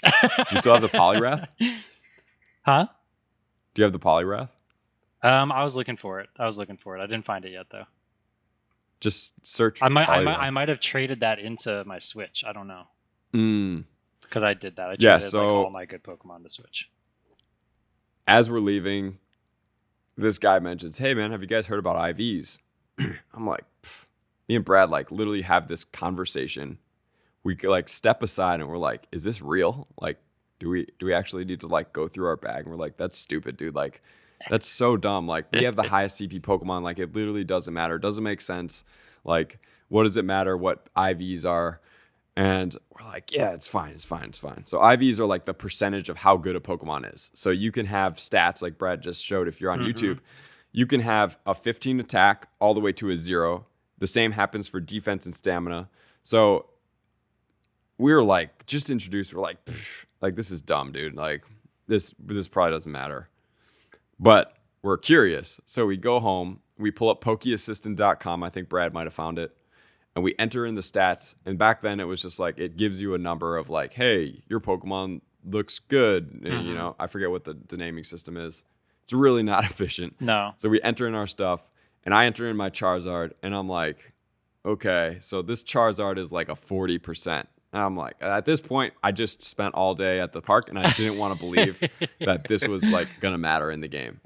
Do you still have the Polyrath? Huh? Do you have the Polyrath? I was looking for it. I didn't find it yet though. Just search. I might have traded that into my Switch. I don't know. Because I did that. I traded like all my good Pokemon to Switch. As we're leaving, this guy mentions, "Hey man, have you guys heard about IVs?" I'm like, me and Brad like literally have this conversation. We like step aside and we're like, "Is this real? Like, do we actually need to like go through our bag?" And we're like, "That's stupid, dude. Like, that's so dumb. Like, we have the highest CP Pokemon. Like, it literally doesn't matter. It doesn't make sense. Like, what does it matter what IVs are?" And we're like, "Yeah, it's fine. It's fine. It's fine." So IVs are like the percentage of how good a Pokemon is. So you can have stats like Brad just showed if you're on YouTube. You can have a 15 attack all the way to a 0. The same happens for defense and stamina. So we were like, just introduced. We're like, this is dumb, dude. Like, this probably doesn't matter. But we're curious. So we go home. We pull up PokeAssistant.com. I think Brad might have found it. And we enter in the stats. And back then it was just like, it gives you a number of like, hey, your Pokemon looks good. And, you know, I forget what the naming system is. It's really not efficient. No. So we enter in our stuff. And I enter in my Charizard. And I'm like, okay, so this Charizard is like a 40%. And I'm like, at this point, I just spent all day at the park and I didn't want to believe that this was like going to matter in the game.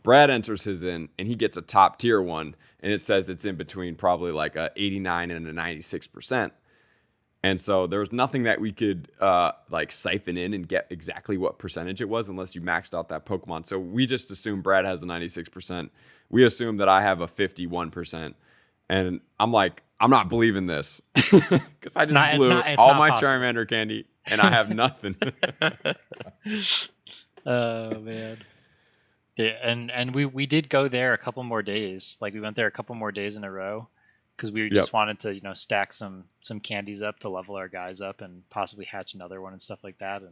Brad enters his in and he gets a top tier one. And it says it's in between probably like a 89 and a 96%. And so there was nothing that we could like siphon in and get exactly what percentage it was unless you maxed out that Pokemon. So we just assume Brad has a 96%. We assume that I have a 51%. And I'm like, I'm not believing this because I just blew all my possible. Charmander candy and I have nothing. Oh, man. Yeah, and we did go there a couple more days. Like we went there a couple more days in a row because we just wanted to, stack some candies up to level our guys up and possibly hatch another one and stuff like that.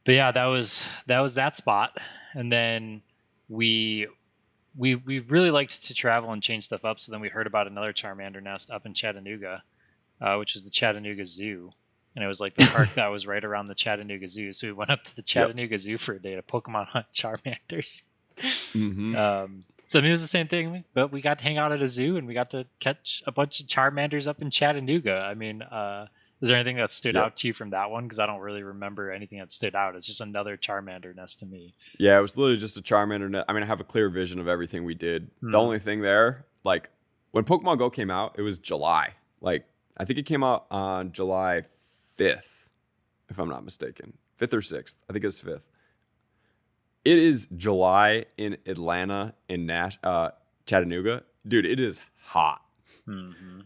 But yeah, that was that spot. And then we really liked to travel and change stuff up. So then we heard about another Charmander nest up in Chattanooga, which is the Chattanooga Zoo. And it was like the park that was right around the Chattanooga Zoo. So we went up to the Chattanooga Zoo for a day to Pokemon hunt Charmanders. Mm-hmm. So I mean, it was the same thing, but we got to hang out at a zoo and we got to catch a bunch of Charmanders up in Chattanooga. I mean, is there anything that stood out to you from that one? Because I don't really remember anything that stood out. It's just another Charmander nest to me. Yeah, it was literally just a Charmander nest. I mean, I have a clear vision of everything we did. The only thing there, like when Pokemon Go came out, it was July. Like I think it came out on July 5th, if I'm not mistaken. 5th or 6th. I think it was 5th. It is July in Atlanta, in Chattanooga. Dude, it is hot. Mm-hmm.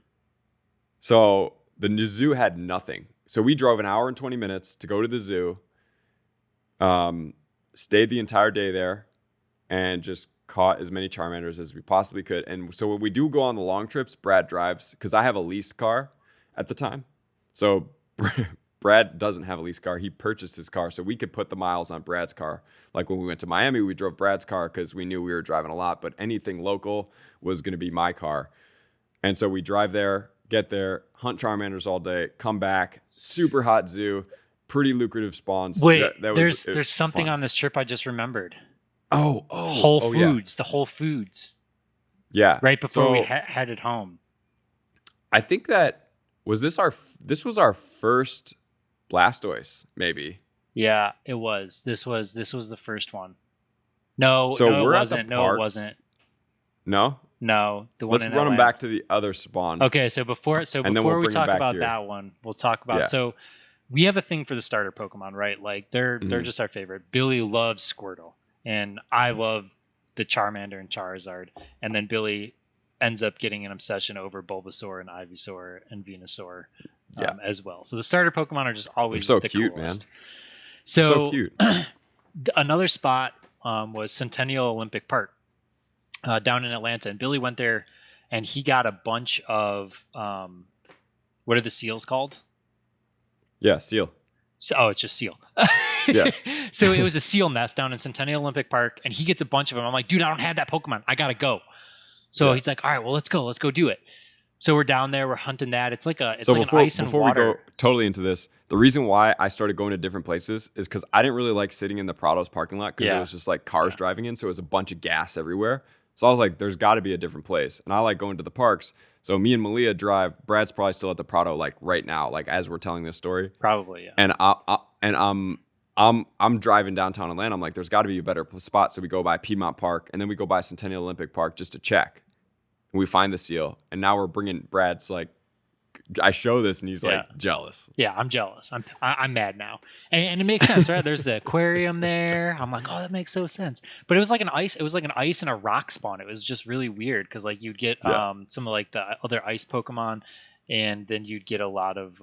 So the zoo had nothing. So we drove an hour and 20 minutes to go to the zoo, stayed the entire day there, and just caught as many Charmanders as we possibly could. And so when we do go on the long trips, Brad drives, because I have a leased car at the time. So Brad doesn't have a leased car. He purchased his car so we could put the miles on Brad's car. Like when we went to Miami, we drove Brad's car because we knew we were driving a lot, but anything local was going to be my car. And so we drive there, get there, hunt Charmanders all day, come back, super hot zoo, pretty lucrative spawns. Wait, there's something on this trip I just remembered. Whole Foods, yeah. The Whole Foods. Yeah. Right before we headed home. I think that this was our first Blastoise, maybe. Yeah, it was. This was the first one. No, so no, we're it wasn't. at the park. No, it wasn't. No, the one. Let's run them back to the other spawn. Okay, so before we talk about that one, we'll talk about. Yeah. So we have a thing for the starter Pokemon, right? Like they're just our favorite. Billy loves Squirtle, and I love the Charmander and Charizard, and then Billy ends up getting an obsession over Bulbasaur and Ivysaur and Venusaur. As well. So the starter Pokemon are just always so the cute, coolest. man. So cute. Another spot was Centennial Olympic Park down in Atlanta, and Billy went there, and he got a bunch of what are the seals called? Yeah, seal. So, it's just seal. Yeah. So it was a seal nest down in Centennial Olympic Park, and he gets a bunch of them. I'm like, dude, I don't have that Pokemon. I gotta go. So he's like, all right, well, let's go do it. So we're doan there, we're hunting that. It's like an ice and water. Before we go totally into this, the reason why I started going to different places is because I didn't really like sitting in the Prado's parking lot because it was just like cars driving in, so it was a bunch of gas everywhere. So I was like, there's got to be a different place. And I like going to the parks. So me and Malia drive. Brad's probably still at the Prado like right now, like as we're telling this story. Probably, yeah. And I'm driving downtown Atlanta. I'm like, there's got to be a better spot. So we go by Piedmont Park, and then we go by Centennial Olympic Park just to check. We find the seal, and now we're bringing Brad's like, I show this, and he's like jealous. Yeah, I'm jealous. I'm mad now, and it makes sense, right? There's the aquarium there. I'm like, oh, that makes so sense. But it was like an ice. It was like an ice and a rock spawn. It was just really weird because like you'd get some of like the other ice Pokemon, and then you'd get a lot of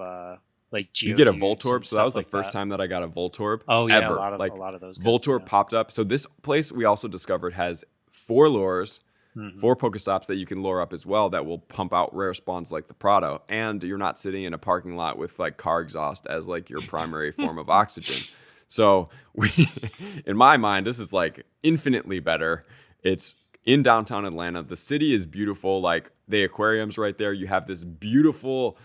like Geodudes. You get a Voltorb. So that was the first time that I got a Voltorb. Oh yeah, ever. a lot of those. Voltorb popped up. So this place we also discovered has 4 lures. 4 Pokestops that you can lure up as well that will pump out rare spawns like the Prado, and you're not sitting in a parking lot with like car exhaust as like your primary form of oxygen. So in my mind, this is like infinitely better. It's in downtown Atlanta. The city is beautiful. Like the aquarium's right there. You have this beautiful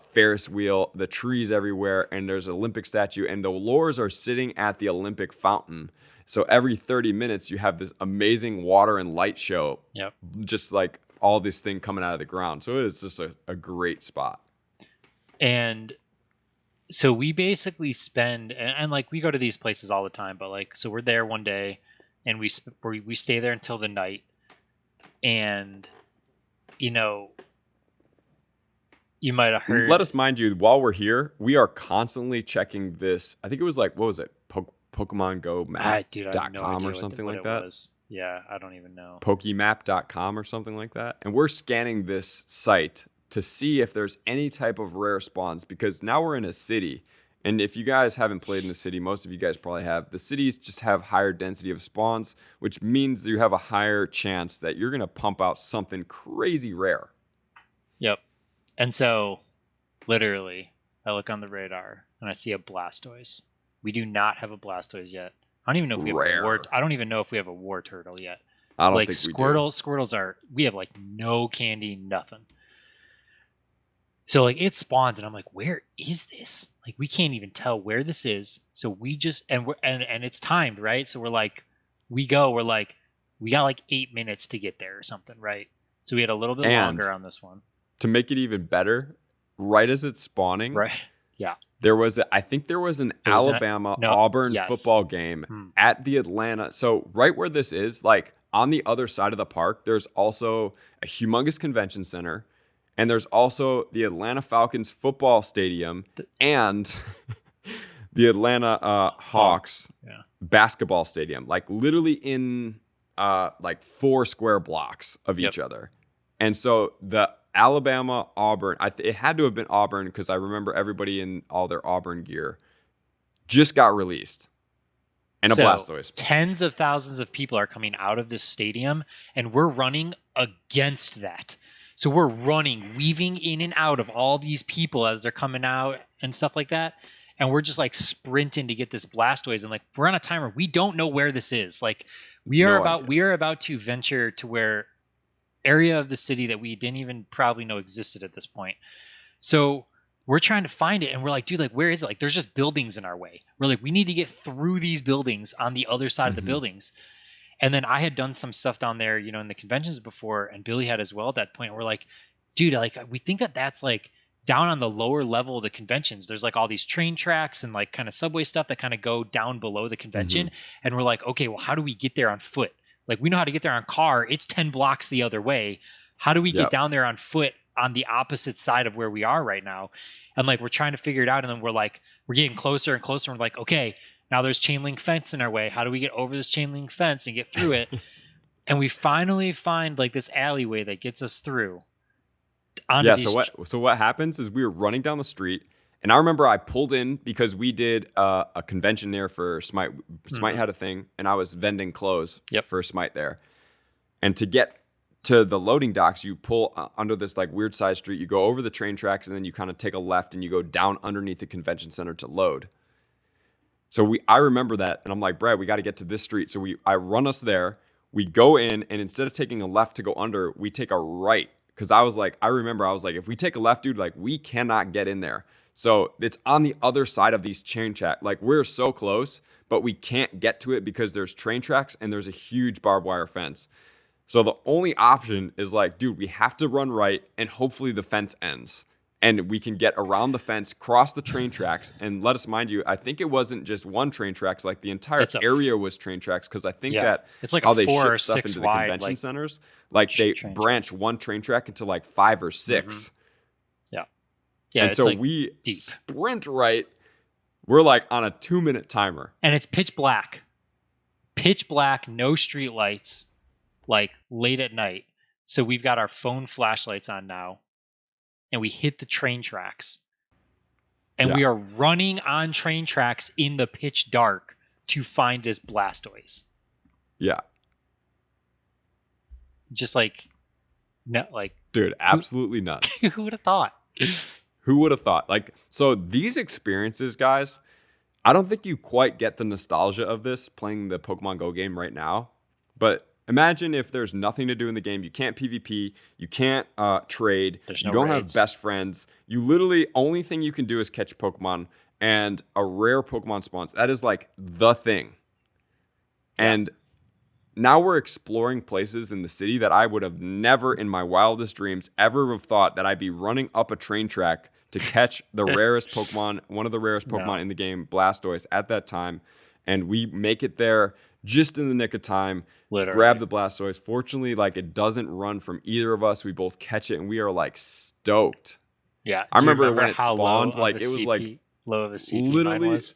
Ferris wheel, the trees everywhere, and there's an Olympic statue, and the lures are sitting at the Olympic fountain. So every 30 minutes, you have this amazing water and light show. Yep. Just like all this thing coming out of the ground. So it's just a great spot. And So we basically spend, and like we go to these places all the time, but like, so we're there one day and we stay there until the night. And, you know, you might have Let heard. us mind you, while we're here, we are constantly checking this. I think it was like, what was it? Pokemon Go Dude, I have no Map.com or idea something what like it that. was. Yeah, I don't even know. Pokemap.com or something like that. And we're scanning this site to see if there's any type of rare spawns because now we're in a city. And if you guys haven't played in the city, most of you guys probably have. The cities just have higher density of spawns, which means that you have a higher chance that you're going to pump out something crazy rare. Yep. And so, literally, I look on the radar and I see a Blastoise. We do not have a Blastoise yet. I don't even know if we have a war. Rare. I don't even know if we have a war turtle yet. I don't Like think we do. Squirtles are. We have like no candy, nothing. So like it spawns, and I'm like, where is this? Like we can't even tell where this is. So we just and it's timed, right? So we're like, we're like, we got like 8 minutes to get there or something, right? So we had a little bit And longer on this one, to make it even better, right as it's spawning, right? Yeah. I think there was an There was Alabama no, Auburn yes. football game at the Atlanta. So right where this is, like on the other side of the park, there's also a humongous convention center, and there's also the Atlanta Falcons football stadium and the Atlanta Hawks Yeah. basketball stadium, like literally in like 4 square blocks of Yep. each other. And so the Alabama Auburn, it had to have been Auburn because I remember everybody in all their Auburn gear just got released. And a So Blastoise. tens of thousands of people are coming out of this stadium, and we're running against that. So we're running, weaving in and out of all these people as they're coming out and stuff like that. And we're just like sprinting to get this Blastoise, and like we're on a timer. We don't know where this is. Like we are about to venture to where area of the city that we didn't even probably know existed at this point. So we're trying to find it, and we're like, dude, like where is it? Like there's just buildings in our way. We're like, we need to get through these buildings on the other side of the buildings. And then I had done some stuff down there, you know, in the conventions before, and Billy had as well at that point. We're like, dude, like we think that that's like down on the lower level of the conventions. There's like all these train tracks and like kind of subway stuff that kind of go down below the convention. And we're like, okay, well, how do we get there on foot? Like we know how to get there on car. It's 10 blocks the other way. How do we get down there on foot on the opposite side of where we are right now? And like we're trying to figure it out. And then we're getting closer and closer. And we're like, okay, now there's chain link fence in our way. How do we get over this chain link fence and get through it? And we finally find like this alleyway that gets us through. So what happens is we were running down the street, and I remember I pulled in because we did a convention there for Smite. Smite had a thing, and I was vending clothes for Smite there. And to get to the loading docks, you pull under this like weird side street. You go over the train tracks, and then you kind of take a left, and you go down underneath the convention center to load. So I remember that, and I'm like, Brad, we got to get to this street. So I run us there. We go in, and instead of taking a left to go under, we take a right. Because I was like, if we take a left, dude, like we cannot get in there. So it's on the other side of these train tracks. Like we're so close, but we can't get to it because there's train tracks and there's a huge barbed wire fence. So the only option is like, dude, we have to run right and hopefully the fence ends. And we can get around the fence, cross the train tracks, and let us mind you, I think it wasn't just one train tracks, like the entire area was train tracks, because I think that it's like how they ship stuff into the convention centers, like they branch one train track into like 5 or 6. Yeah, and so like we sprint right. We're like on a 2-minute timer. And it's pitch black. Pitch black, no street lights, like late at night. So we've got our phone flashlights on now. And we hit the train tracks. And we are running on train tracks in the pitch dark to find this Blastoise. Yeah. Just like, dude, absolutely nuts. Who would have thought? Who would have thought? Like, so these experiences, guys, I don't think you quite get the nostalgia of this playing the Pokemon Go game right now. But imagine if there's nothing to do in the game. You can't PvP. You can't trade. You don't have best friends. You literally, only thing you can do is catch Pokemon and a rare Pokemon spawns. That is like the thing. And now we're exploring places in the city that I would have never in my wildest dreams ever have thought that I'd be running up a train track to catch the rarest Pokemon, one of the rarest Pokemon in the game, Blastoise, at that time. And we make it there just in the nick of time, grab the Blastoise. Fortunately, like, it doesn't run from either of us. We both catch it, and we are like stoked. Yeah. I remember when it spawned, like, it was like low of a CP literally mine was.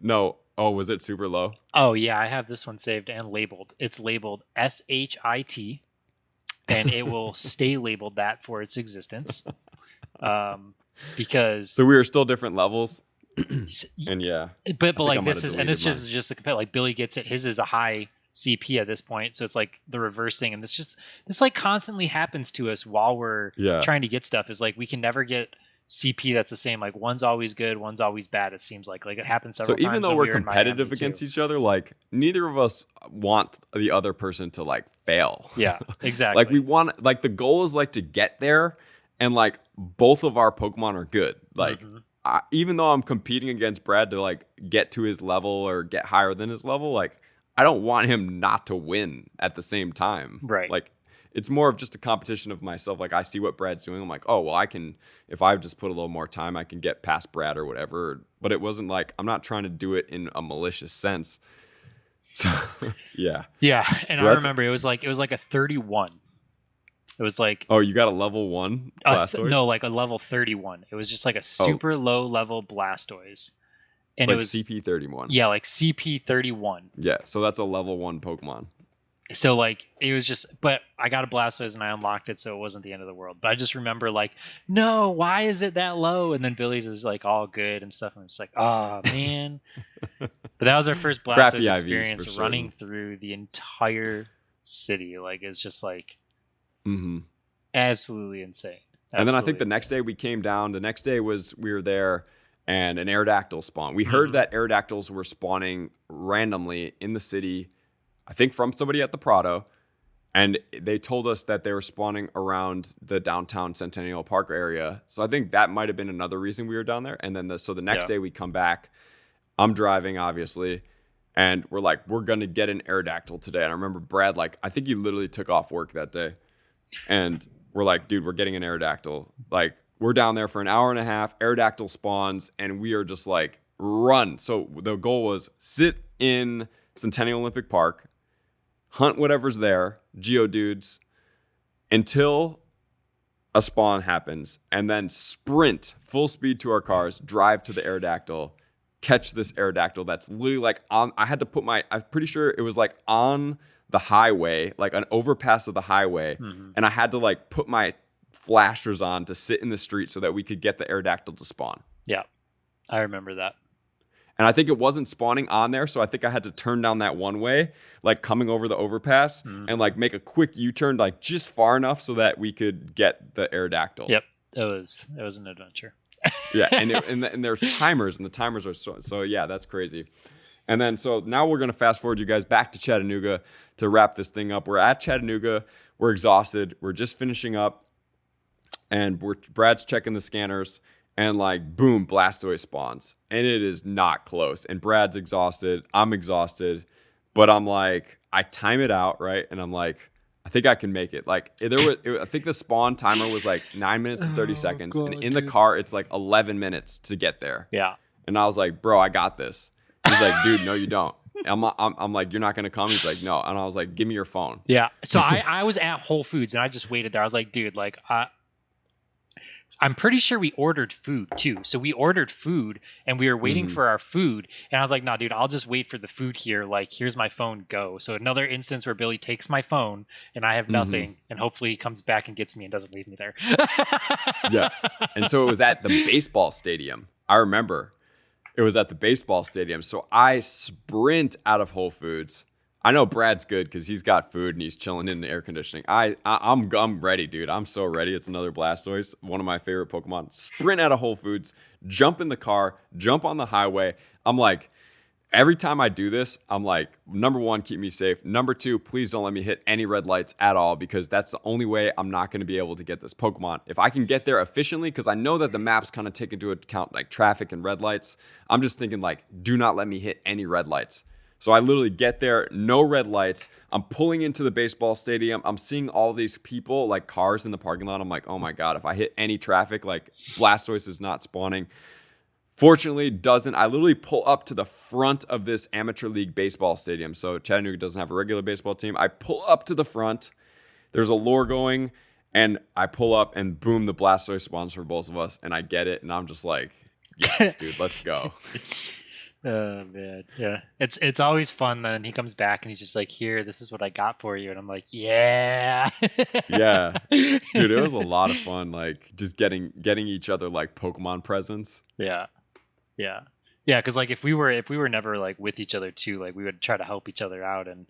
No. Oh, was it super low? Oh, yeah. I have this one saved and labeled. It's labeled SHIT, and it will stay labeled that for its existence. Because so we were still different levels. And yeah. But like, this is, and this just the compare. Like, Billy gets it. His is a high CP at this point. So it's like the reverse thing. And this like constantly happens to us while we're trying to get stuff, is like, we can never get CP that's the same. Like, one's always good, one's always bad. It seems like it happens several times. So even though we're competitive against each other, like, neither of us want the other person to like fail. Yeah, exactly. Like, we want, like, the goal is like to get there, and like both of our Pokemon are good. Like, even though I'm competing against Brad to like get to his level or get higher than his level, like, I don't want him not to win at the same time. Right. Like, it's more of just a competition of myself. Like, I see what Brad's doing. I'm like, oh, well, I can, if I just put a little more time, I can get past Brad or whatever. But it wasn't like, I'm not trying to do it in a malicious sense. So, yeah. Yeah. And so I remember it was like a 31. It was like, oh, you got a level 1 Blastoise? No, like a level 31. It was just like a super low level Blastoise. And like it was CP 31. Yeah, like CP 31. Yeah, so that's a level 1 Pokemon. So like, it was just, but I got a Blastoise and I unlocked it, so it wasn't the end of the world. But I just remember like, no, why is it that low? And then Billy's is like all good and stuff. And I'm just like, oh man. But that was our first Blastoise experience, running through the entire city. Like, it's just like absolutely insane. And then I think the next day we came down. The next day we were there, and an Aerodactyl spawned. We heard that Aerodactyls were spawning randomly in the city, I think from somebody at the Prado, and they told us that they were spawning around the downtown Centennial Park area. So I think that might have been another reason we were down there. And then the next day we come back, I'm driving obviously, and we're like, we're gonna get an Aerodactyl today. And I remember Brad, like, I think he literally took off work that day, and we're like, dude, we're getting an Aerodactyl. Like, we're down there for an hour and a half. Aerodactyl spawns, and we are just like, run. So the goal was sit in Centennial Olympic Park, hunt whatever's there, Geodudes, until a spawn happens, and then sprint full speed to our cars, drive to the Aerodactyl, catch this Aerodactyl that's literally like on, I'm pretty sure it was like on the highway, like an overpass of the highway, and I had to like put my flashers on to sit in the street so that we could get the Aerodactyl to spawn. Yeah, I remember that. And I think it wasn't spawning on there, so I think I had to turn down that one way, like coming over the overpass, and like make a quick U-turn, like just far enough so that we could get the Aerodactyl. Yep, it was an adventure. Yeah, and there's timers, and the timers are so yeah, that's crazy. And then so now we're gonna fast forward you guys back to Chattanooga to wrap this thing up. We're at Chattanooga, we're exhausted, we're just finishing up, and Brad's checking the scanners. And like, boom, Blastoise spawns. And it is not close. And Brad's exhausted. I'm exhausted. But I'm like, I time it out, right? And I'm like, I think I can make it. Like, I think the spawn timer was like 9 minutes and 30 seconds. God, and in the car, it's like 11 minutes to get there. Yeah. And I was like, bro, I got this. He's like, dude, no, you don't. I'm like, you're not going to come? He's like, no. And I was like, give me your phone. Yeah. So I was at Whole Foods, and I just waited there. I was like, dude, like, I'm pretty sure we ordered food too. So we ordered food and we were waiting for our food. And I was like, no, dude, I'll just wait for the food here. Like, here's my phone, go. So another instance where Billy takes my phone and I have nothing. And hopefully he comes back and gets me and doesn't leave me there. Yeah. And so it was at the baseball stadium. I remember it was at the baseball stadium. So I sprint out of Whole Foods. I know Brad's good because he's got food and he's chilling in the air conditioning. I'm ready, dude. I'm so ready. It's another Blastoise, one of my favorite Pokemon. Sprint out of Whole Foods, jump in the car, jump on the highway. I'm like, every time I do this, I'm like, number one, keep me safe. Number two, please don't let me hit any red lights at all, because that's the only way I'm not going to be able to get this Pokemon. If I can get there efficiently, because I know that the maps kind of take into account like traffic and red lights, I'm just thinking like, do not let me hit any red lights. So I literally get there, no red lights. I'm pulling into the baseball stadium. I'm seeing all these people, like cars in the parking lot. I'm like, oh my God, if I hit any traffic, like Blastoise is not spawning. Fortunately, doesn't. I literally pull up to the front of this amateur league baseball stadium. So Chattanooga doesn't have a regular baseball team. I pull up to the front. There's a lure going, and I pull up, and boom, the Blastoise spawns for both of us, and I get it, and I'm just like, yes, dude, let's go. Oh man, yeah. It's always fun. Then he comes back and he's just like, "Here, this is what I got for you," and I'm like, "Yeah, Yeah, dude, it was a lot of fun. Like just getting each other like Pokemon presents. yeah, yeah, yeah." Because like if we were never like with each other too, like we would try to help each other out and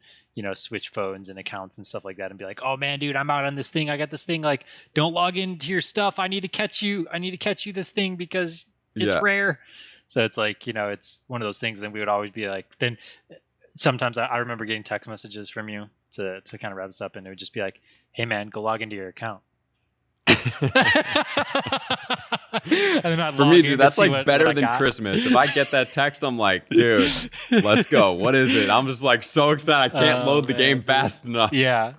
switch phones and accounts and stuff like that, and be like, "Oh man, dude, I'm out on this thing. I got this thing. Like, don't log into your stuff. I need to catch you. I need to catch you this thing because it's rare." So it's like, it's one of those things. Then we would always be like, then sometimes I remember getting text messages from you to kind of wrap us up, and it would just be like, "Hey man, go log into your account." And then I'd For me, dude, that's like better than Christmas. If I get that text, I'm like, dude, let's go. What is it? I'm just like so excited. I can't load the game fast enough. Yeah.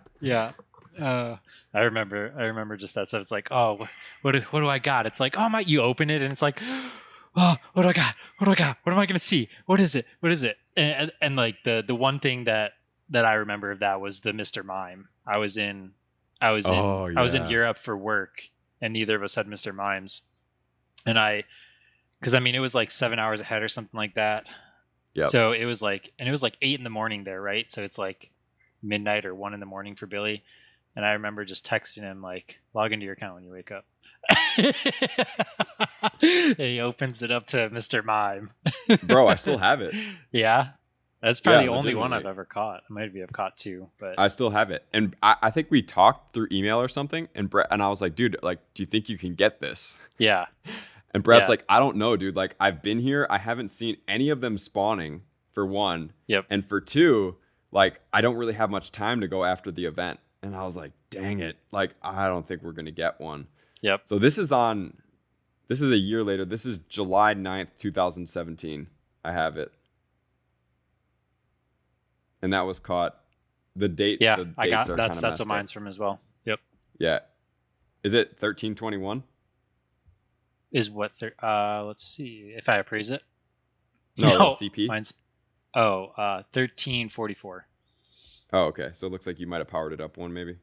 I remember just that stuff. It's like, oh, what do I got? It's like, oh you open it and it's like, oh, what do I got? What am I gonna see? What is it? And like the one thing that I remember of that was the Mr. Mime. I was in Europe for work, and neither of us had Mr. Mimes. And because it was like 7 hours ahead or something like that. Yep. So it was like 8 a.m. there, right? So it's like midnight or 1 a.m. for Billy. And I remember just texting him like, log into your account when you wake up. And he opens it up to Mr. Mime. Bro, I still have it. Yeah. That's probably the only one I've ever caught. Maybe I've caught two, but I still have it. And I think we talked through email or something, and I was like, dude, like, do you think you can get this? Yeah. And Brad's like, I don't know, dude. Like, I've been here. I haven't seen any of them spawning, for one. Yep. And for two, like, I don't really have much time to go after the event. And I was like, dang it. Like, I don't think we're going to get one. Yep. So this is a year later. This is July 9th, 2017. I have it. And that was caught. The date. Yeah, the I got are that's what what mine's from as well. Yep. Yeah. Is it 1321? Is what? Let's see if I appraise it. No, CP. Mine's 1344. Oh, okay. So it looks like you might have powered it up one, maybe.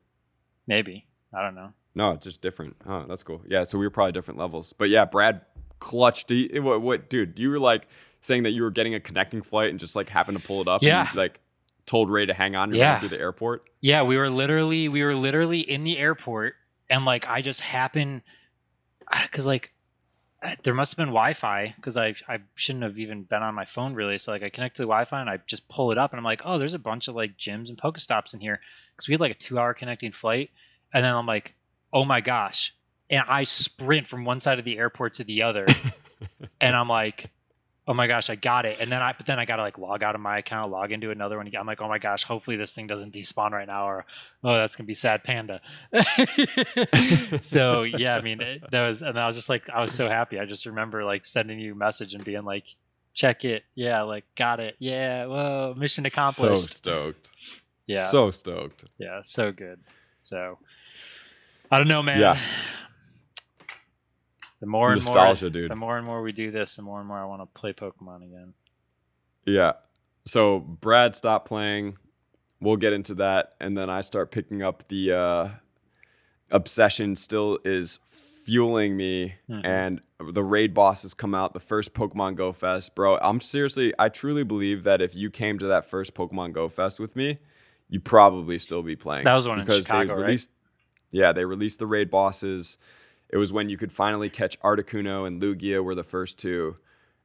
Maybe, I don't know. No, it's just different. Oh, that's cool. Yeah, so we were probably different levels. But yeah, Brad clutched. What, dude? You were like saying that you were getting a connecting flight and just like happened to pull it up. Yeah. And you, like told Ray to hang on. You're going through the airport. Yeah, we were literally in the airport, and like I just happened, because like there must have been Wi-Fi, because I shouldn't have even been on my phone really. So like I connect to the Wi-Fi and I just pull it up, and I'm like, oh, there's a bunch of like gyms and Pokestops in here, because we had like a 2-hour connecting flight, and then I'm like, oh my gosh, and I sprint from one side of the airport to the other, and I'm like, oh my gosh, I got it. And then I gotta like log out of my account, log into another one. I'm like, oh my gosh, hopefully this thing doesn't despawn right now, or oh, that's gonna be sad panda. So yeah, I mean, I was just like, I was so happy. I just remember like sending you a message and being like, check it, yeah, like got it, yeah, whoa, mission accomplished. So stoked. Yeah, so stoked. Yeah, so good. So I don't know, man. Yeah. The more nostalgia, and more, dude. The more and more we do this, the more and more I want to play Pokemon again. Yeah. So Brad stopped playing. We'll get into that, and then I start picking up the obsession. Still is fueling me, and the raid bosses come out. The first Pokemon Go Fest, bro. I truly believe that if you came to that first Pokemon Go Fest with me, you'd probably still be playing. That was one in Chicago, right? Yeah, they released the raid bosses. It was when you could finally catch Articuno and Lugia were the first two.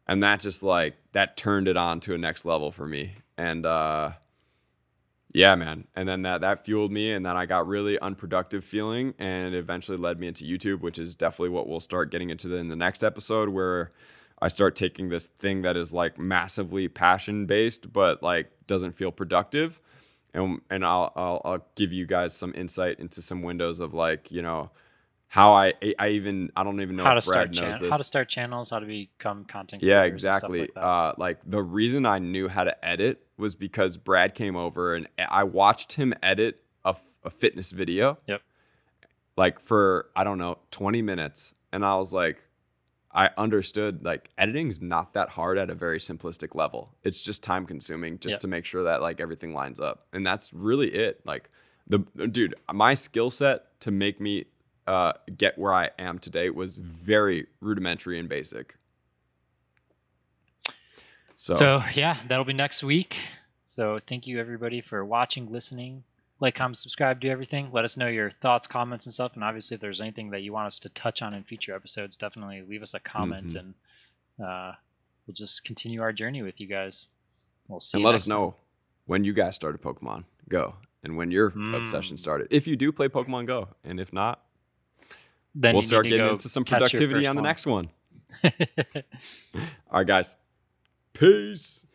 And that just like, that turned it on to a next level for me. And yeah, man. And then that fueled me. And then I got really unproductive feeling, and it eventually led me into YouTube, which is definitely what we'll start getting into in the next episode, where I start taking this thing that is like massively passion based, but like doesn't feel productive. And I'll give you guys some insight into some windows of like, how I don't even know How to if Brad start knows this. how to start channels, how to become content Yeah, creators and stuff exactly. like that. Like the reason I knew how to edit was because Brad came over and I watched him edit a fitness video. Yep. Like for, I don't know, 20 minutes. And I was like, I understood like editing's not that hard at a very simplistic level. It's just time consuming just Yep. to make sure that like everything lines up. And that's really it. Like dude, my skill set to make me get where I am today was very rudimentary and basic. So yeah, that'll be next week. So thank you everybody for watching, listening. Like, comment, subscribe, do everything. Let us know your thoughts, comments, and stuff. And obviously, if there's anything that you want us to touch on in future episodes, definitely leave us a comment, and we'll just continue our journey with you guys. We'll see. And you let next us know when you guys started Pokemon Go and when your obsession started. If you do play Pokemon Go, and if not, then we'll start getting into some productivity on the next one. All right, guys. Peace.